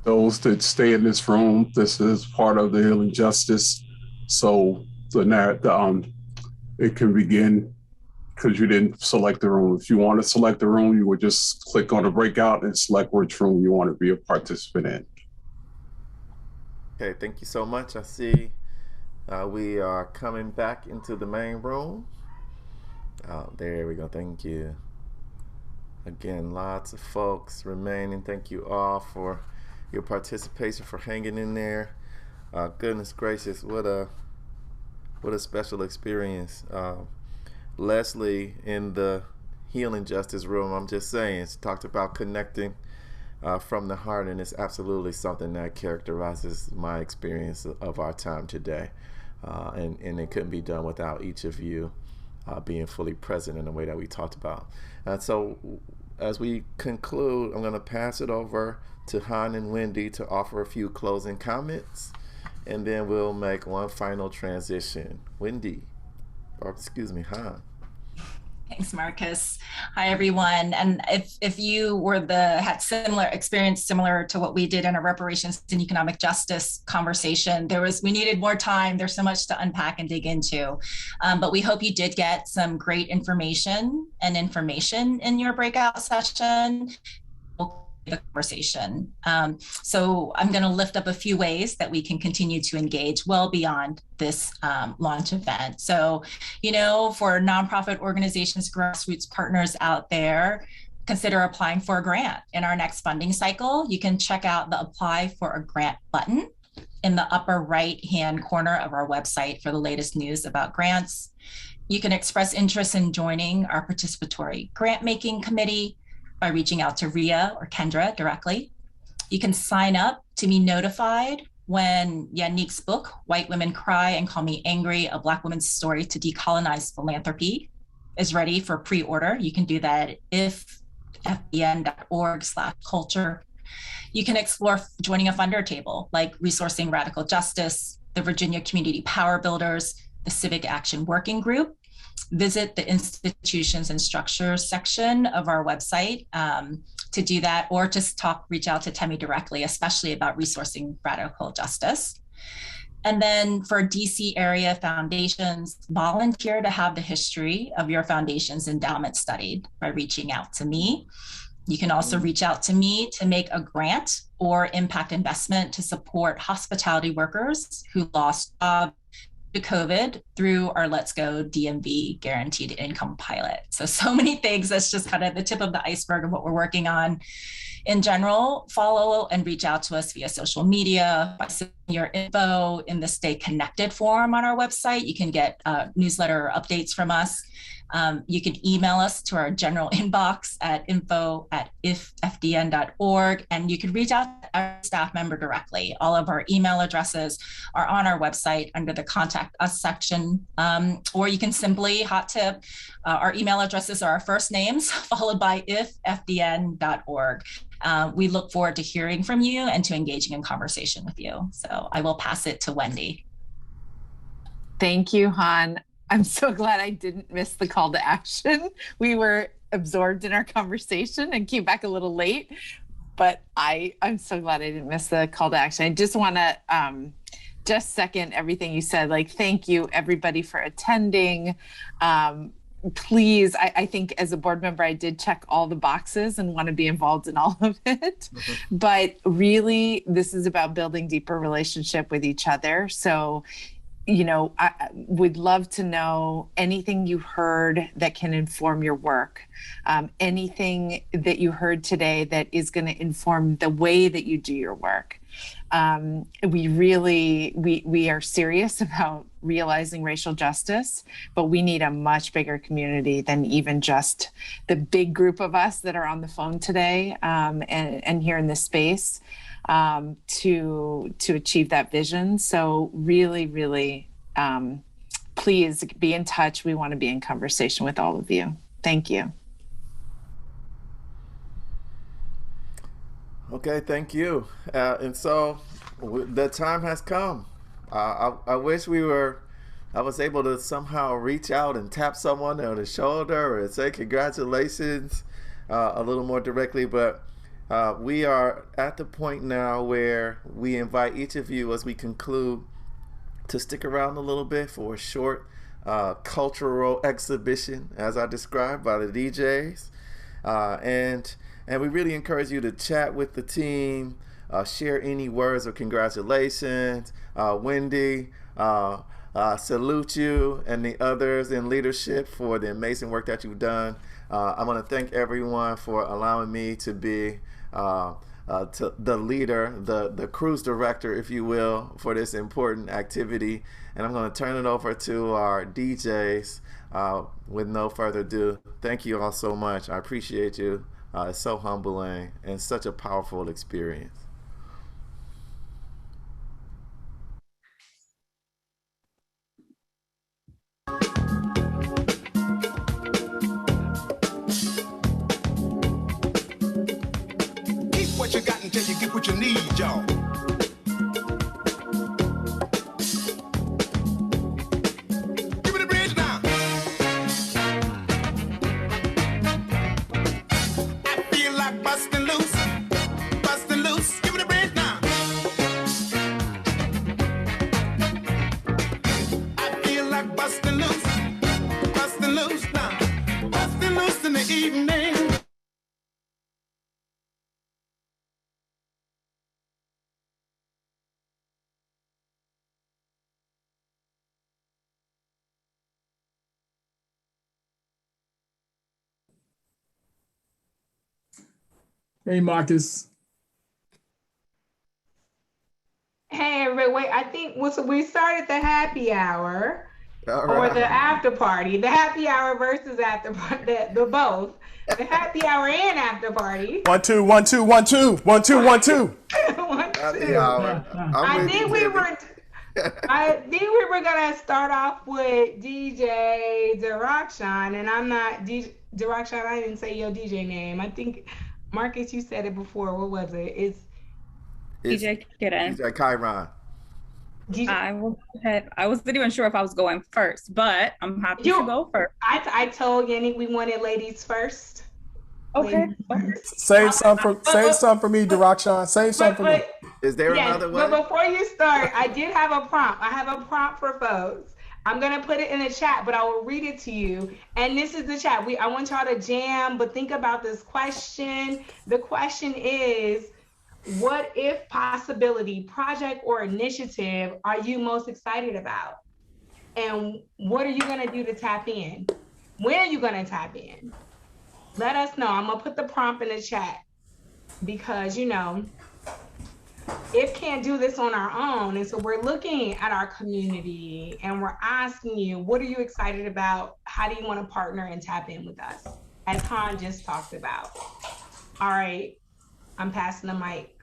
Those that stay in this room, this is part of the healing justice. So it can begin because you didn't select the room. If you want to select the room, you would just click on the breakout and select which room you want to be a participant in. Okay, thank you so much. I see we are coming back into the main room. Oh, there we go. Thank you. Again, lots of folks remaining. Thank you all for your participation, for hanging in there. Goodness gracious, what a special experience. Leslie in the healing justice room, I'm just saying, she talked about connecting from the heart, and it's absolutely something that characterizes my experience of our time today. And it couldn't be done without each of you being fully present in the way that we talked about. And so as we conclude, I'm going to pass it over to Han and Wendy to offer a few closing comments, and then we'll make one final transition. Wendy, or excuse me, Han. Thanks, Marcus. Hi, everyone. And if you had similar experience, similar to what we did in a reparations and economic justice conversation, we needed more time. There's so much to unpack and dig into. But we hope you did get some great information in your breakout session. The conversation. So I'm going to lift up a few ways that we can continue to engage well beyond this launch event. So, for nonprofit organizations, grassroots partners out there, consider applying for a grant in our next funding cycle. You can check out the Apply for a Grant button in the upper right-hand corner of our website for the latest news about grants. You can express interest in joining our participatory grant-making committee by reaching out to Ria or Kendra directly. You can sign up to be notified when Yannick's book, White Women Cry and Call Me Angry, A Black Woman's Story to Decolonize Philanthropy, is ready for pre-order. You can do that at ifbn.org/culture. You can explore joining a funder table like Resourcing Radical Justice, the Virginia Community Power Builders, the Civic Action Working Group. Visit the institutions and structures section of our website to do that, or just reach out to Temi directly, especially about resourcing radical justice. And then for DC area foundations, volunteer to have the history of your foundation's endowment studied by reaching out to me. You can also reach out to me to make a grant or impact investment to support hospitality workers who lost jobs to COVID through our Let's Go DMV guaranteed income pilot. So many things. That's just kind of the tip of the iceberg of what we're working on. In general, follow and reach out to us via social media, by sending your info in the Stay Connected forum on our website. You can get newsletter updates from us. You can email us to our general inbox at info@ifdn.org, and you can reach out to our staff member directly. All of our email addresses are on our website under the Contact Us section, or you can simply hot tip. Our email addresses are our first names followed by ifdn.org. We look forward to hearing from you and to engaging in conversation with you. So I will pass it to Wendy. Thank you, Han. I'm so glad I didn't miss the call to action. We were absorbed in our conversation and came back a little late, but I'm so glad I didn't miss the call to action. I just want to just second everything you said. Like, thank you everybody for attending. Please, I think as a board member, I did check all the boxes and want to be involved in all of it. But really, this is about building deeper relationship with each other. So, you know, I would love to know anything you heard that can inform your work, anything that you heard today that is going to inform the way that you do your work. We are serious about realizing racial justice, but we need a much bigger community than even just the big group of us that are on the phone today and here in this space. To achieve that vision. So really, please be in touch. We want to be in conversation with all of you. Thank you. Okay, thank you. And so the time has come. I wish I was able to somehow reach out and tap someone on the shoulder or say congratulations a little more directly, but we are at the point now where we invite each of you as we conclude to stick around a little bit for a short cultural exhibition, as I described by the DJs. And we really encourage you to chat with the team, share any words of congratulations. Wendy, salute you and the others in leadership for the amazing work that you've done. I want to thank everyone for allowing me to be to the leader, the cruise director, if you will, for this important activity. And I'm going to turn it over to our DJs with no further ado. Thank you all so much. I appreciate you. It's so humbling and such a powerful experience. What you got until you get what you need, y'all. Give me the bridge now. I feel like busting loose, busting loose. Give me the bridge now. I feel like busting loose now, busting loose in the evening. Hey, Marcus. Hey, everybody. I think we started the happy hour or the after party. The happy hour versus after party, the both. The happy hour and after party. 1 2 1 2 1 2 1 2 1 2. Happy hour. I think we were gonna start off with DJ Dirakshan, and I'm not DJ Dirakshan. I didn't say your DJ name. I think. Marcus, you said it before. What was it? It's DJ Kiran. DJ Kyron. I wasn't even sure if I was going first, but I'm happy to go first. I told Yannick we wanted ladies first. Okay. Save some for me, Dirakshan. Save some for me. Is there another way? But before you start, I did have a prompt. I have a prompt for folks. I'm gonna put it in the chat, but I will read it to you. And this is the chat. I want y'all to jam, but think about this question. The question is, what if possibility, project, or initiative are you most excited about? And what are you gonna do to tap in? When are you gonna tap in? Let us know. I'm gonna put the prompt in the chat because, you know, if can't do this on our own. And so we're looking at our community and we're asking you, what are you excited about? How do you want to partner and tap in with us? As Han just talked about. All right, I'm passing the mic.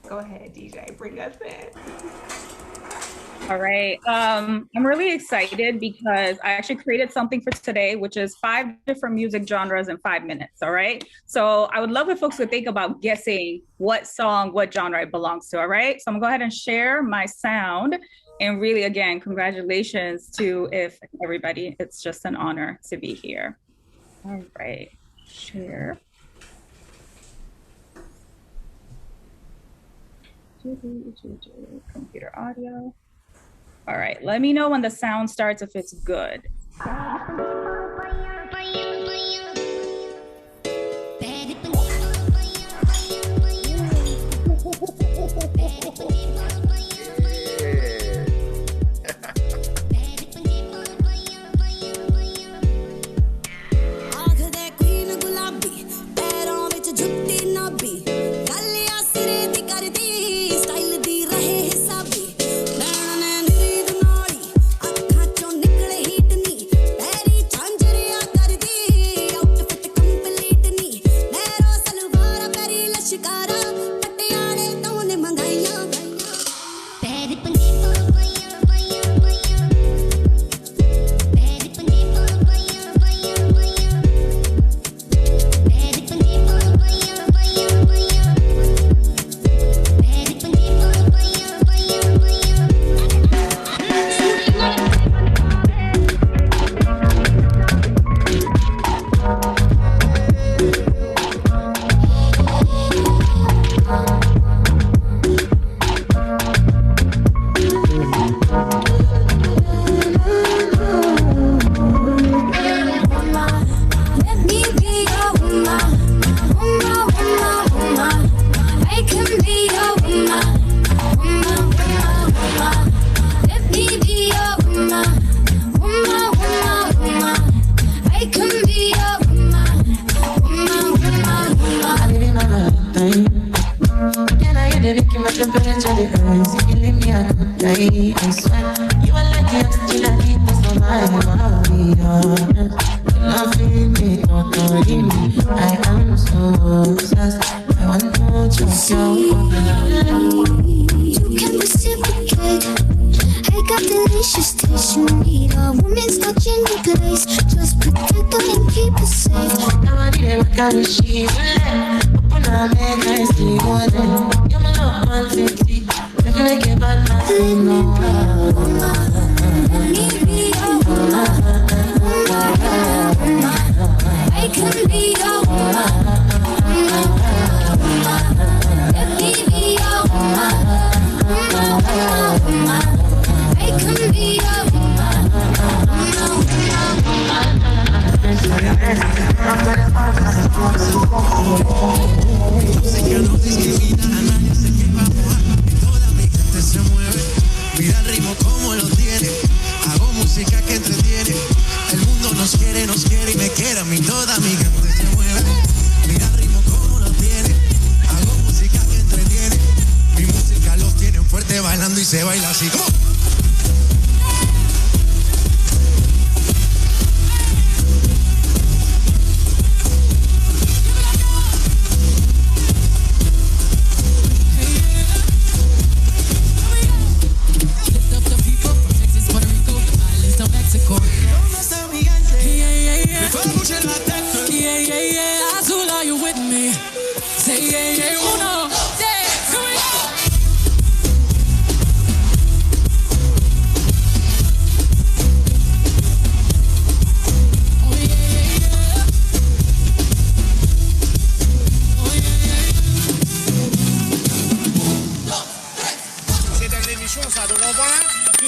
Go ahead, DJ, bring us in. All right. I'm really excited because I actually created something for today, which is 5 different music genres in 5 minutes. All right. So I would love if folks would think about guessing what song, what genre it belongs to. All right. So I'm gonna go ahead and share my sound. And really, again, congratulations to everybody. It's just an honor to be here. All right. Share. Computer audio. All right, let me know when the sound starts if it's good.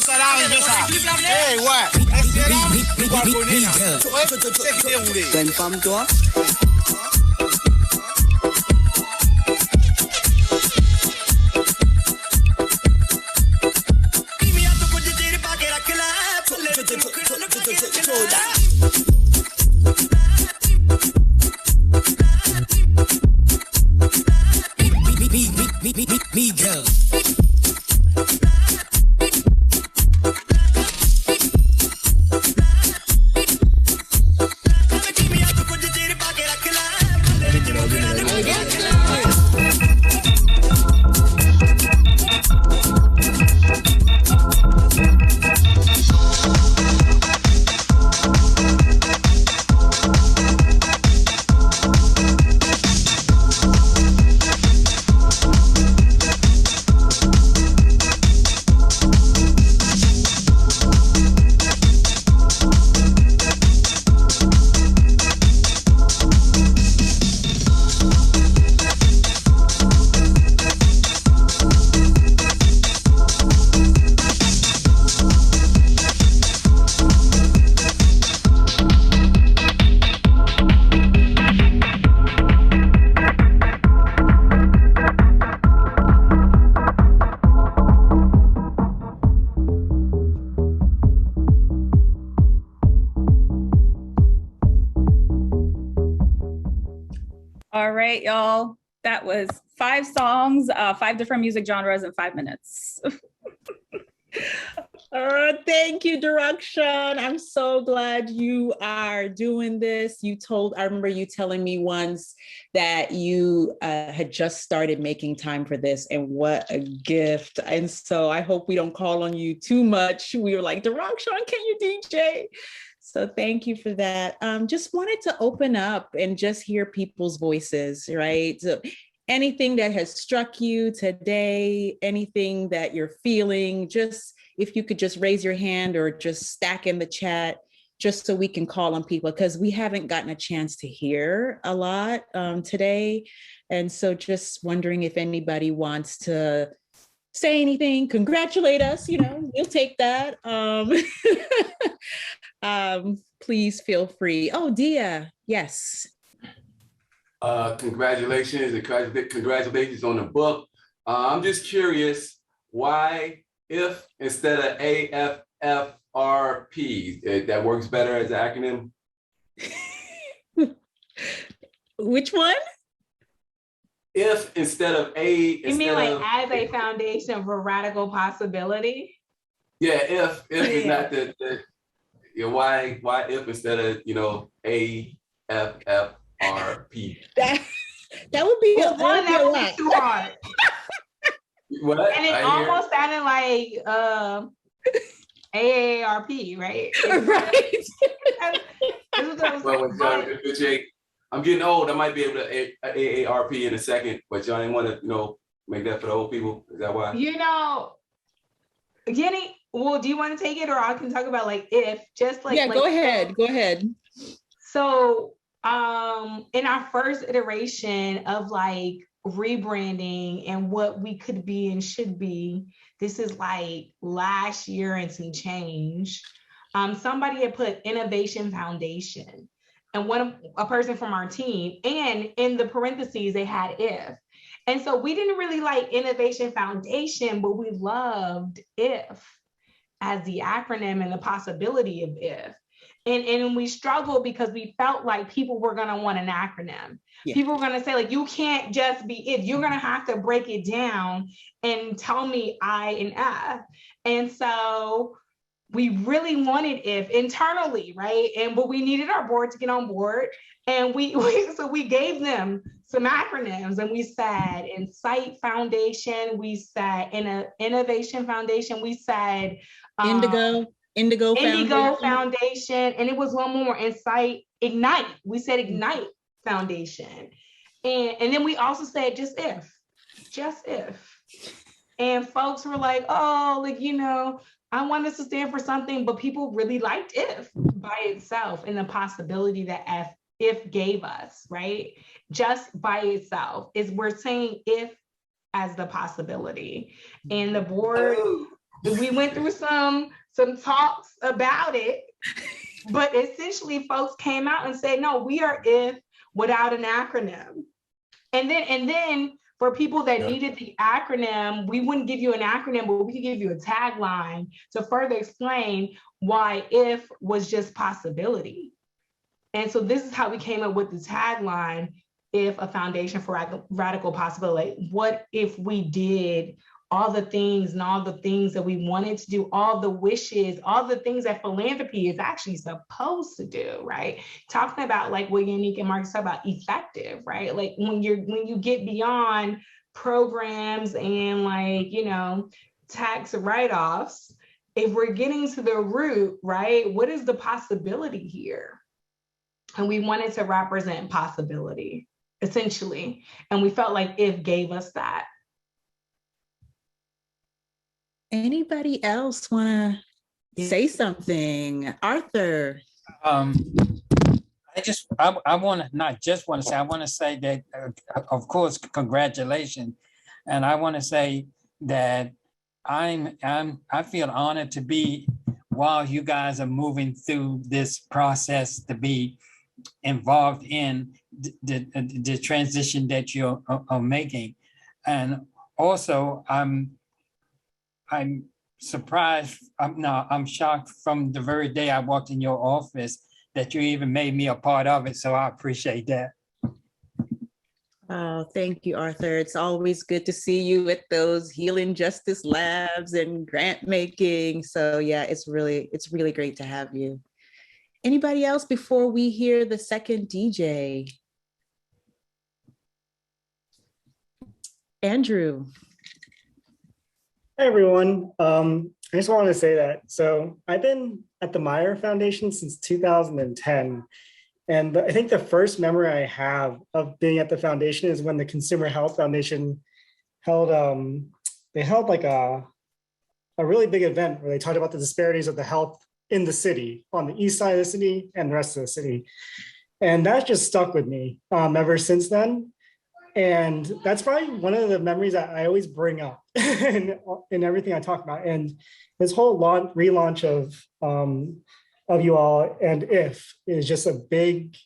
Hey, what? T'as une femme, toi? Miguel. All right, y'all. That was 5 songs, 5 different music genres in 5 minutes. Thank you, Direction. I'm so glad you are doing this. I remember you telling me once that you had just started making time for this, and what a gift. And so I hope we don't call on you too much. We were like, Direction, can you DJ? So thank you for that. Just wanted to open up and just hear people's voices, right? So anything that has struck you today, anything that you're feeling, just if you could just raise your hand or just stack in the chat, just so we can call on people, because we haven't gotten a chance to hear a lot today. And so just wondering if anybody wants to say anything, congratulate us, we'll take that. Please feel free. Oh, Dia, yes. Congratulations and congratulations on the book. I'm just curious why if instead of AFFRP, that works better as an acronym? Which one? If instead of You mean like as a foundation for radical possibility? Yeah, if is not the why if instead of AFFRP? That would be that would be too hard. What? And it almost sounded like AARP, right? Right. I'm getting old. I might be able to AARP in a second, but y'all didn't want to, make that for the old people. Is that why? Jenny, well, do you want to take it, or I can talk about like if, just like. Yeah, go ahead. Go ahead. So, in our first iteration of like rebranding and what we could be and should be, this is like last year and some change. Somebody had put Innovation Foundation, and a person from our team, and in the parentheses they had if. And so we didn't really like Innovation Foundation, but we loved if as the acronym and the possibility of if. And we struggled because we felt like people were going to want an acronym. Yeah. People were going to say, like, you can't just be if. You're going to have to break it down and tell me I and F. And so we really wanted if internally, right? But we needed our board to get on board. And so we gave them some acronyms, and we said Insight Foundation, we said Innovation Foundation, we said Indigo Foundation, and it was one more, Ignite. We said Ignite Foundation. And then we also said just if. And folks were like, oh, like, I want us to stand for something, but people really liked if by itself and the possibility that if gave us, right? Just by itself is we're saying if as the possibility. And the board We went through some talks about it, but essentially folks came out and said, no, we are IF without an acronym. And then for people that needed the acronym, we wouldn't give you an acronym, but we could give you a tagline to further explain why IF was just possibility. And so this is how we came up with the tagline, IF, a foundation for radical possibility. What if we did all the things and all the things that we wanted to do, all the wishes, all the things that philanthropy is actually supposed to do, right? Talking about like what Yannick and Marcus talk about, effective, right? Like when you get beyond programs and like, you know, tax write-offs, if we're getting to the root, right? What is the possibility here? And we wanted to represent possibility, essentially. And we felt like IF gave us that. Anybody else want to say something? Arthur. I want to not just want to say, I want to say that, of course, congratulations. And I want to say that I feel honored to be, while you guys are moving through this process, to be involved in the transition that you're making. And also, I'm surprised, I'm shocked from the very day I walked in your office that you even made me a part of it. So I appreciate that. Oh, thank you, Arthur. It's always good to see you at those Healing Justice Labs and grant making. So yeah, it's really great to have you. Anybody else before we hear the second DJ? Andrew. Hey everyone, I just wanted to say that. So I've been at the Meyer Foundation since 2010. And I think the first memory I have of being at the foundation is when the Consumer Health Foundation held, they held like a really big event where they talked about the disparities of the health in the city, on the east side of the city and the rest of the city. And that just stuck with me ever since then. And that's probably one of the memories that I always bring up in everything I talk about. And this whole relaunch of you all and IF is just a big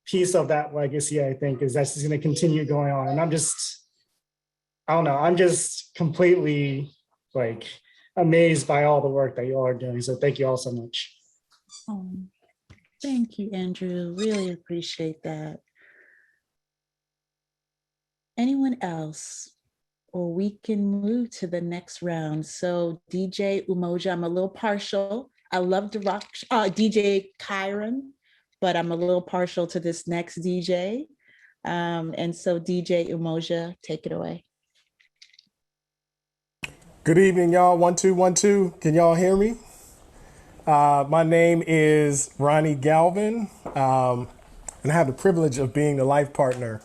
piece of that legacy, I think, is that's just going to continue going on. And I'm just completely like amazed by all the work that you all are doing. So thank you all so much. Oh, thank you, Andrew. Really appreciate that. Anyone else? Or we can move to the next round. So DJ Umoja, I'm a little partial. I love to rock DJ Kyron, but I'm a little partial to this next DJ. And so DJ Umoja, take it away. Good evening, y'all. 1 2 1 2. Can y'all hear me? My name is Ronnie Galvin, and I have the privilege of being the life partner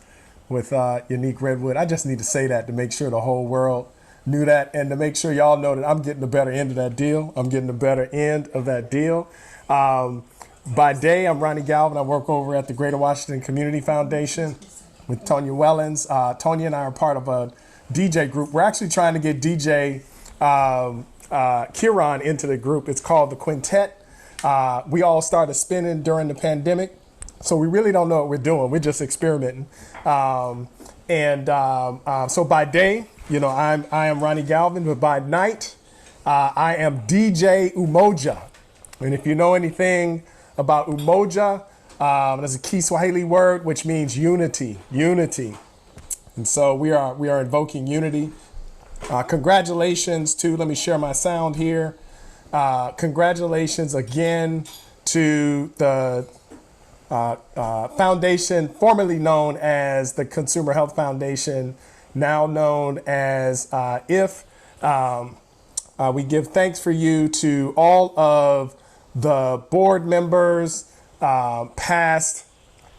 with Yannick Redwood. I just need to say that to make sure the whole world knew that, and to make sure y'all know that I'm getting the better end of that deal. I'm getting the better end of that deal. By day, I'm Ronnie Galvin. I work over at the Greater Washington Community Foundation with Tonya Wellens. Tonya and I are part of a DJ group. We're actually trying to get DJ Kiran into the group. It's called the Quintet. We all started spinning during the pandemic, so we really don't know what we're doing. We're just experimenting. So by day, you know, I am Ronnie Galvin, but by night, I am DJ Umoja. And if you know anything about Umoja, there's a Kiswahili word which means unity. And so we are invoking unity. Congratulations to, let me share my sound here. Congratulations again to the foundation formerly known as the Consumer Health Foundation, now known as IF. We give thanks for you to all of the board members, past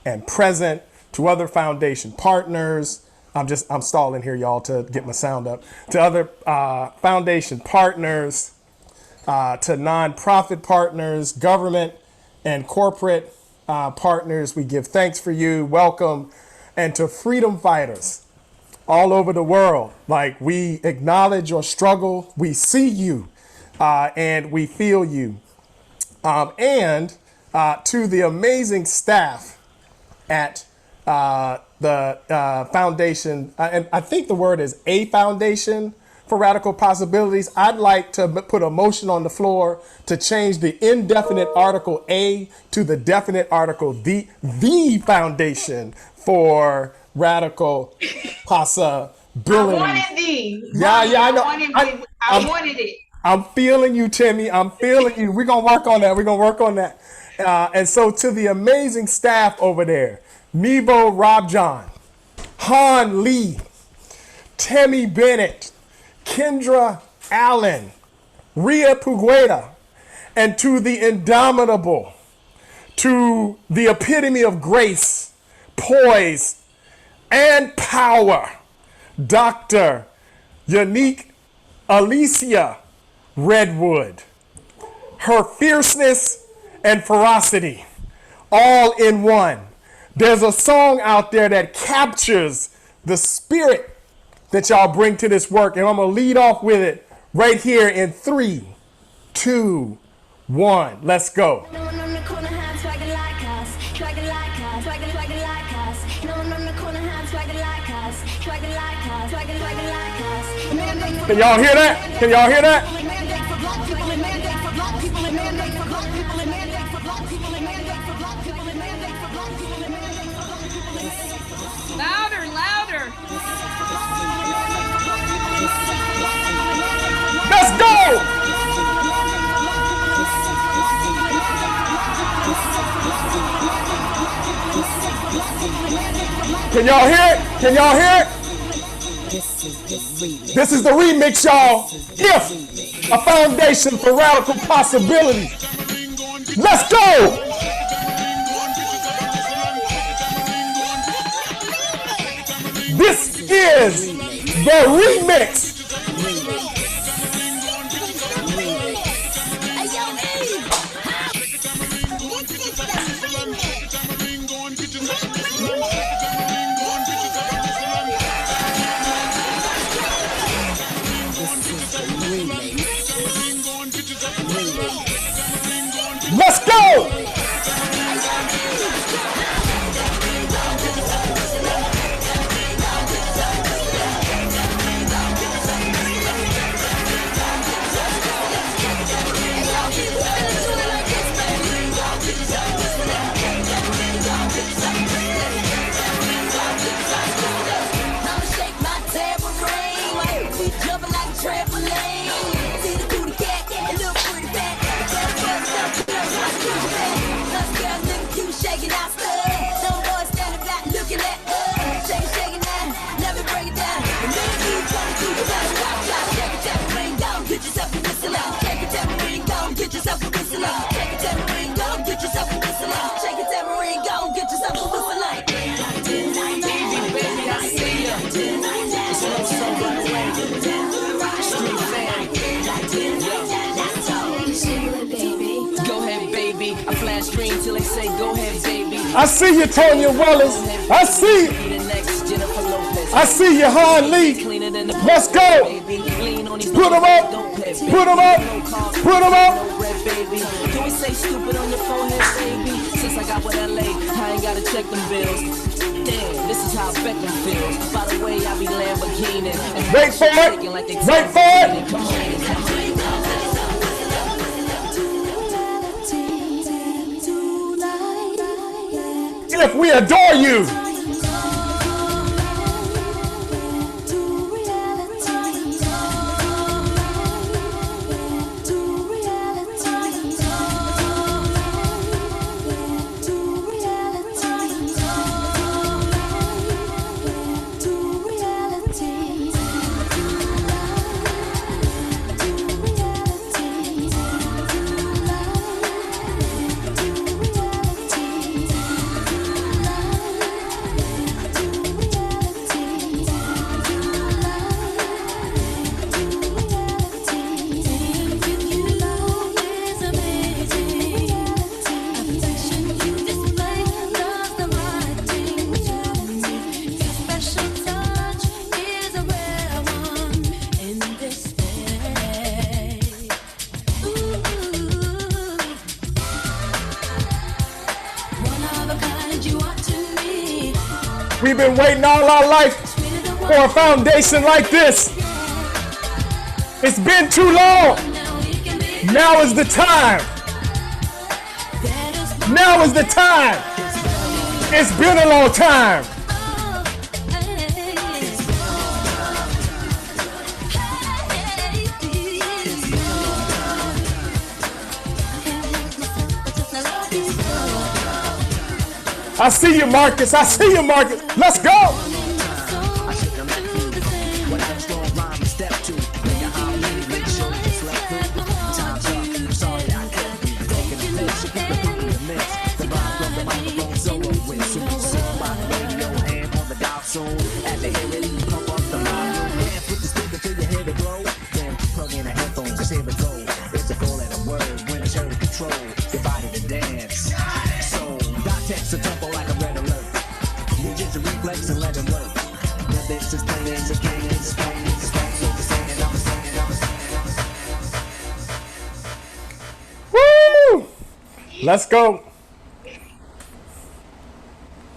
and present, to other foundation partners. I'm stalling here, y'all, to get my sound up. To other foundation partners, to nonprofit partners, government and corporate partners, we give thanks for you. Welcome. And to freedom fighters all over the world. Like, we acknowledge your struggle. We see you and we feel you. And to the amazing staff at the foundation, and I think the word is a foundation for Radical Possibilities, I'd like to put a motion on the floor to change the indefinite article A to the definite article the foundation for Radical Possibilities. I wanted thee. Yeah, I know. I wanted it. I'm feeling you, Timmy. I'm feeling you. We're going to work on that. We're going to work on that. And so to the amazing staff over there, Nebo Robjohn, Han Lee, Tammy Bennett, Kendra Allen, Ria Pugueda, and to the indomitable, to the epitome of grace, poise, and power, Dr. Unique Alicia Redwood. Her fierceness and ferocity, all in one. There's a song out there that captures the spirit that y'all bring to this work, and I'm gonna lead off with it right here in 3, 2, 1. Let's go. Can y'all hear that? Can y'all hear that? Louder, louder. Let's go! Can y'all hear it? Can y'all hear it? This is the remix, y'all. If, a foundation for radical possibility. Let's go! This is the remix. Let's go! I see you, Tonya Wallace. I see you. I see you, Han Lee. Let's go. Put them up. Put them up. Put them up. Can we say stupid on your forehead, baby? Since I got with LA, I ain't gotta check them bills. Damn, this is how Beckham feels. By the way, I be Lamborghini. Wait for it. Wait for it. If we adore you. We've been waiting all our life for a foundation like this. It's been too long. Now is the time. Now is the time. It's been a long time. I see you, Marcus. I see you, Marcus. Let's go. Woo! Let's go.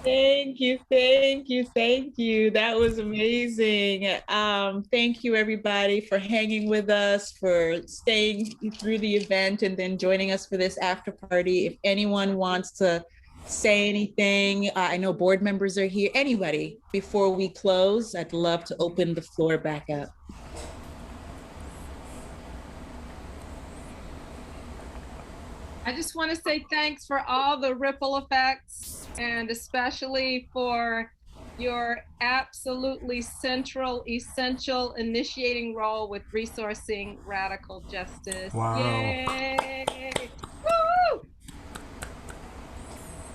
Thank you, thank you, thank you. That was amazing. Thank you, everybody, for hanging with us, for staying through the event, and then joining us for this after party. If anyone wants to say anything, I know board members are here. Anybody, before we close, I'd love to open the floor back up. I just want to say thanks for all the ripple effects, and especially for your absolutely central, essential initiating role with resourcing radical justice. Wow. Yay! Woo!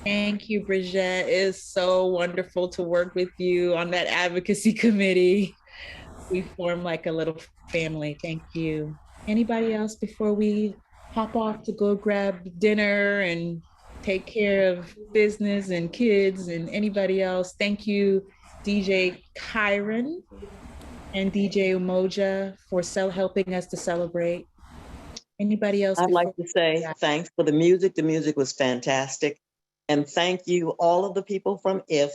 Thank you, Bridget. It is so wonderful to work with you on that advocacy committee. We form like a little family. Thank you. Anybody else before we hop off to go grab dinner and take care of business and kids and anybody else? Thank you, DJ Kyron and DJ Umoja, for helping us to celebrate. Anybody else? I'd like to say thanks for the music. The music was fantastic. And thank you, all of the people from IF,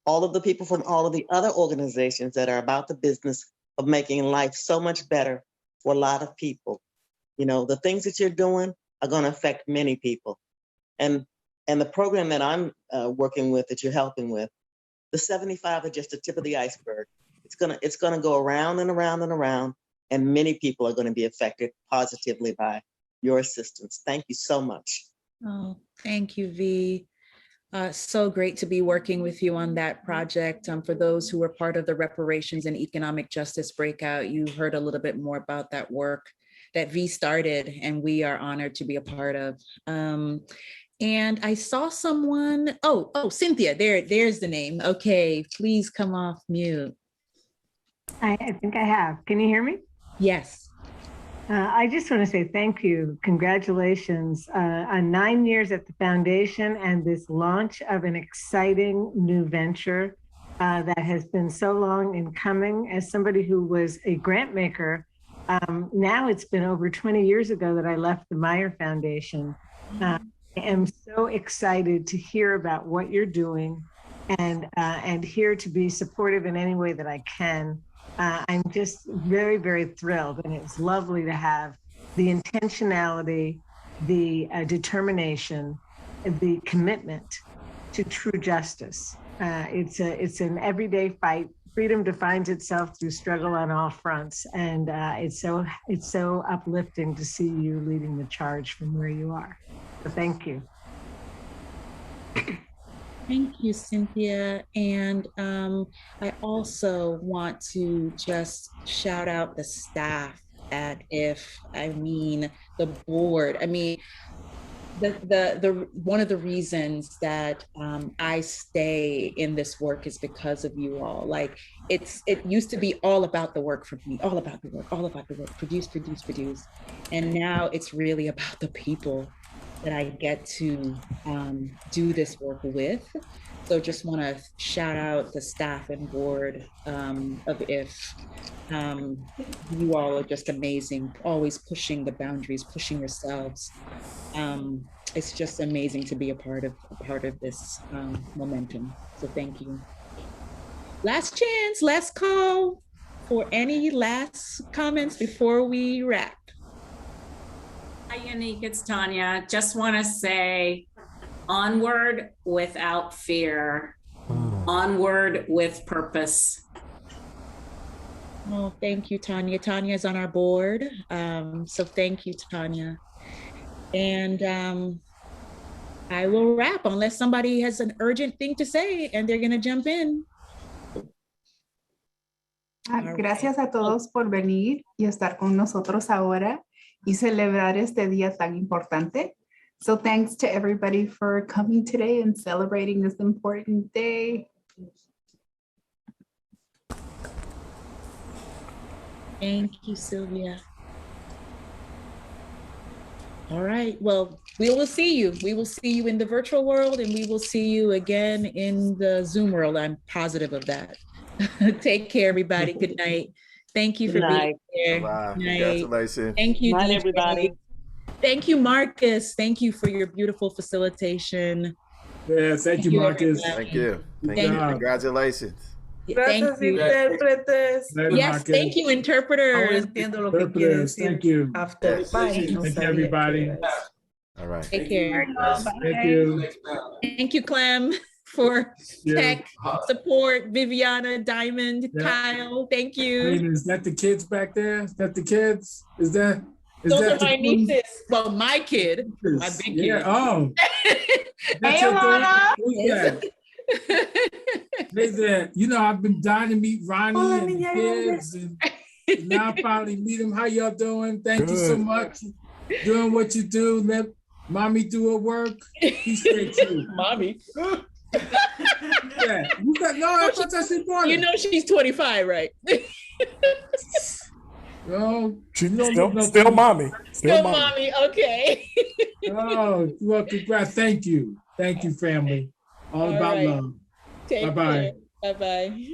all of the people from all of the other organizations that are about the business of making life so much better for a lot of people. You know, the things that you're doing are going to affect many people. And the program that I'm working with, that you're helping with, the 75 are just the tip of the iceberg. It's gonna go around and around and around, and many people are going to be affected positively by your assistance. Thank you so much. Oh, thank you, V. So great to be working with you on that project. For those who were part of the Reparations and Economic Justice Breakout, you heard a little bit more about that work that V started, and we are honored to be a part of. And I saw someone, oh, Cynthia, there's the name. Okay, please come off mute. I think I have. Can you hear me? Yes. I just want to say thank you. Congratulations on 9 years at the foundation and this launch of an exciting new venture that has been so long in coming. As somebody who was a grant maker, now it's been over 20 years ago that I left the Meyer Foundation. I am so excited to hear about what you're doing and here to be supportive in any way that I can. I'm just very, very thrilled, and it's lovely to have the intentionality, the determination, the commitment to true justice. It's an everyday fight. Freedom defines itself through struggle on all fronts, and it's so uplifting to see you leading the charge from where you are. So thank you. Thank you, Cynthia. And I also want to just shout out the staff at IF. I mean, the board. I mean, the one of the reasons that I stay in this work is because of you all. Like it used to be all about the work for me, all about the work, produce. And now it's really about the people that I get to do this work with. So just want to shout out the staff and board of IF. You all are just amazing, always pushing the boundaries, pushing yourselves. It's just amazing to be a part of this momentum. So thank you. Last chance, last call for any last comments before we wrap. Hi, Unique. It's Tanya. Just want to say onward without fear, onward with purpose. Oh, thank you, Tanya. Tanya is on our board. So thank you, Tanya. And I will wrap unless somebody has an urgent thing to say and they're going to jump in. Gracias a todos por venir y estar con nosotros ahora y celebrar este día tan importante. So thanks to everybody for coming today and celebrating this important day. Thank you, Sylvia. All right, well, we will see you. We will see you in the virtual world and we will see you again in the Zoom world. I'm positive of that. Take care, everybody. Good night. Thank you for being here. Bye. Good night. Congratulations. Thank you, Night, DJ. everybody. Thank you, Marcus. Thank you for your beautiful facilitation. Yeah, thank you, Marcus. Thank you. Thank Thank you. you. Congratulations. Thank you. Yes, thank you, interpreters. Interpreters, thank you. Thank you, everybody. All right. Take care. Thank you. Thank you, Clem, for Yeah. tech support. Viviana, Diamond, Yeah. Kyle, thank Wait, you. is that the kids back there? Is that the kids? Is that Those are the my twins? nieces. Well, my kid, my big kid. Yeah, oh. Hey, Alana. They said, you know, I've been dying to meet Ronnie and the kids, and now I finally meet them. How y'all doing? Thank you so Good. much. Doing what you do. Let mommy do her work. He's great too. Mommy. Yeah, you got I thought that's important. You know she's 25, right? No, She's you don't still, look no still mommy. Still mommy, okay. Oh, well, congrats. Thank you. Thank you, family. All All about right. love. Take Bye-bye. care. Bye-bye.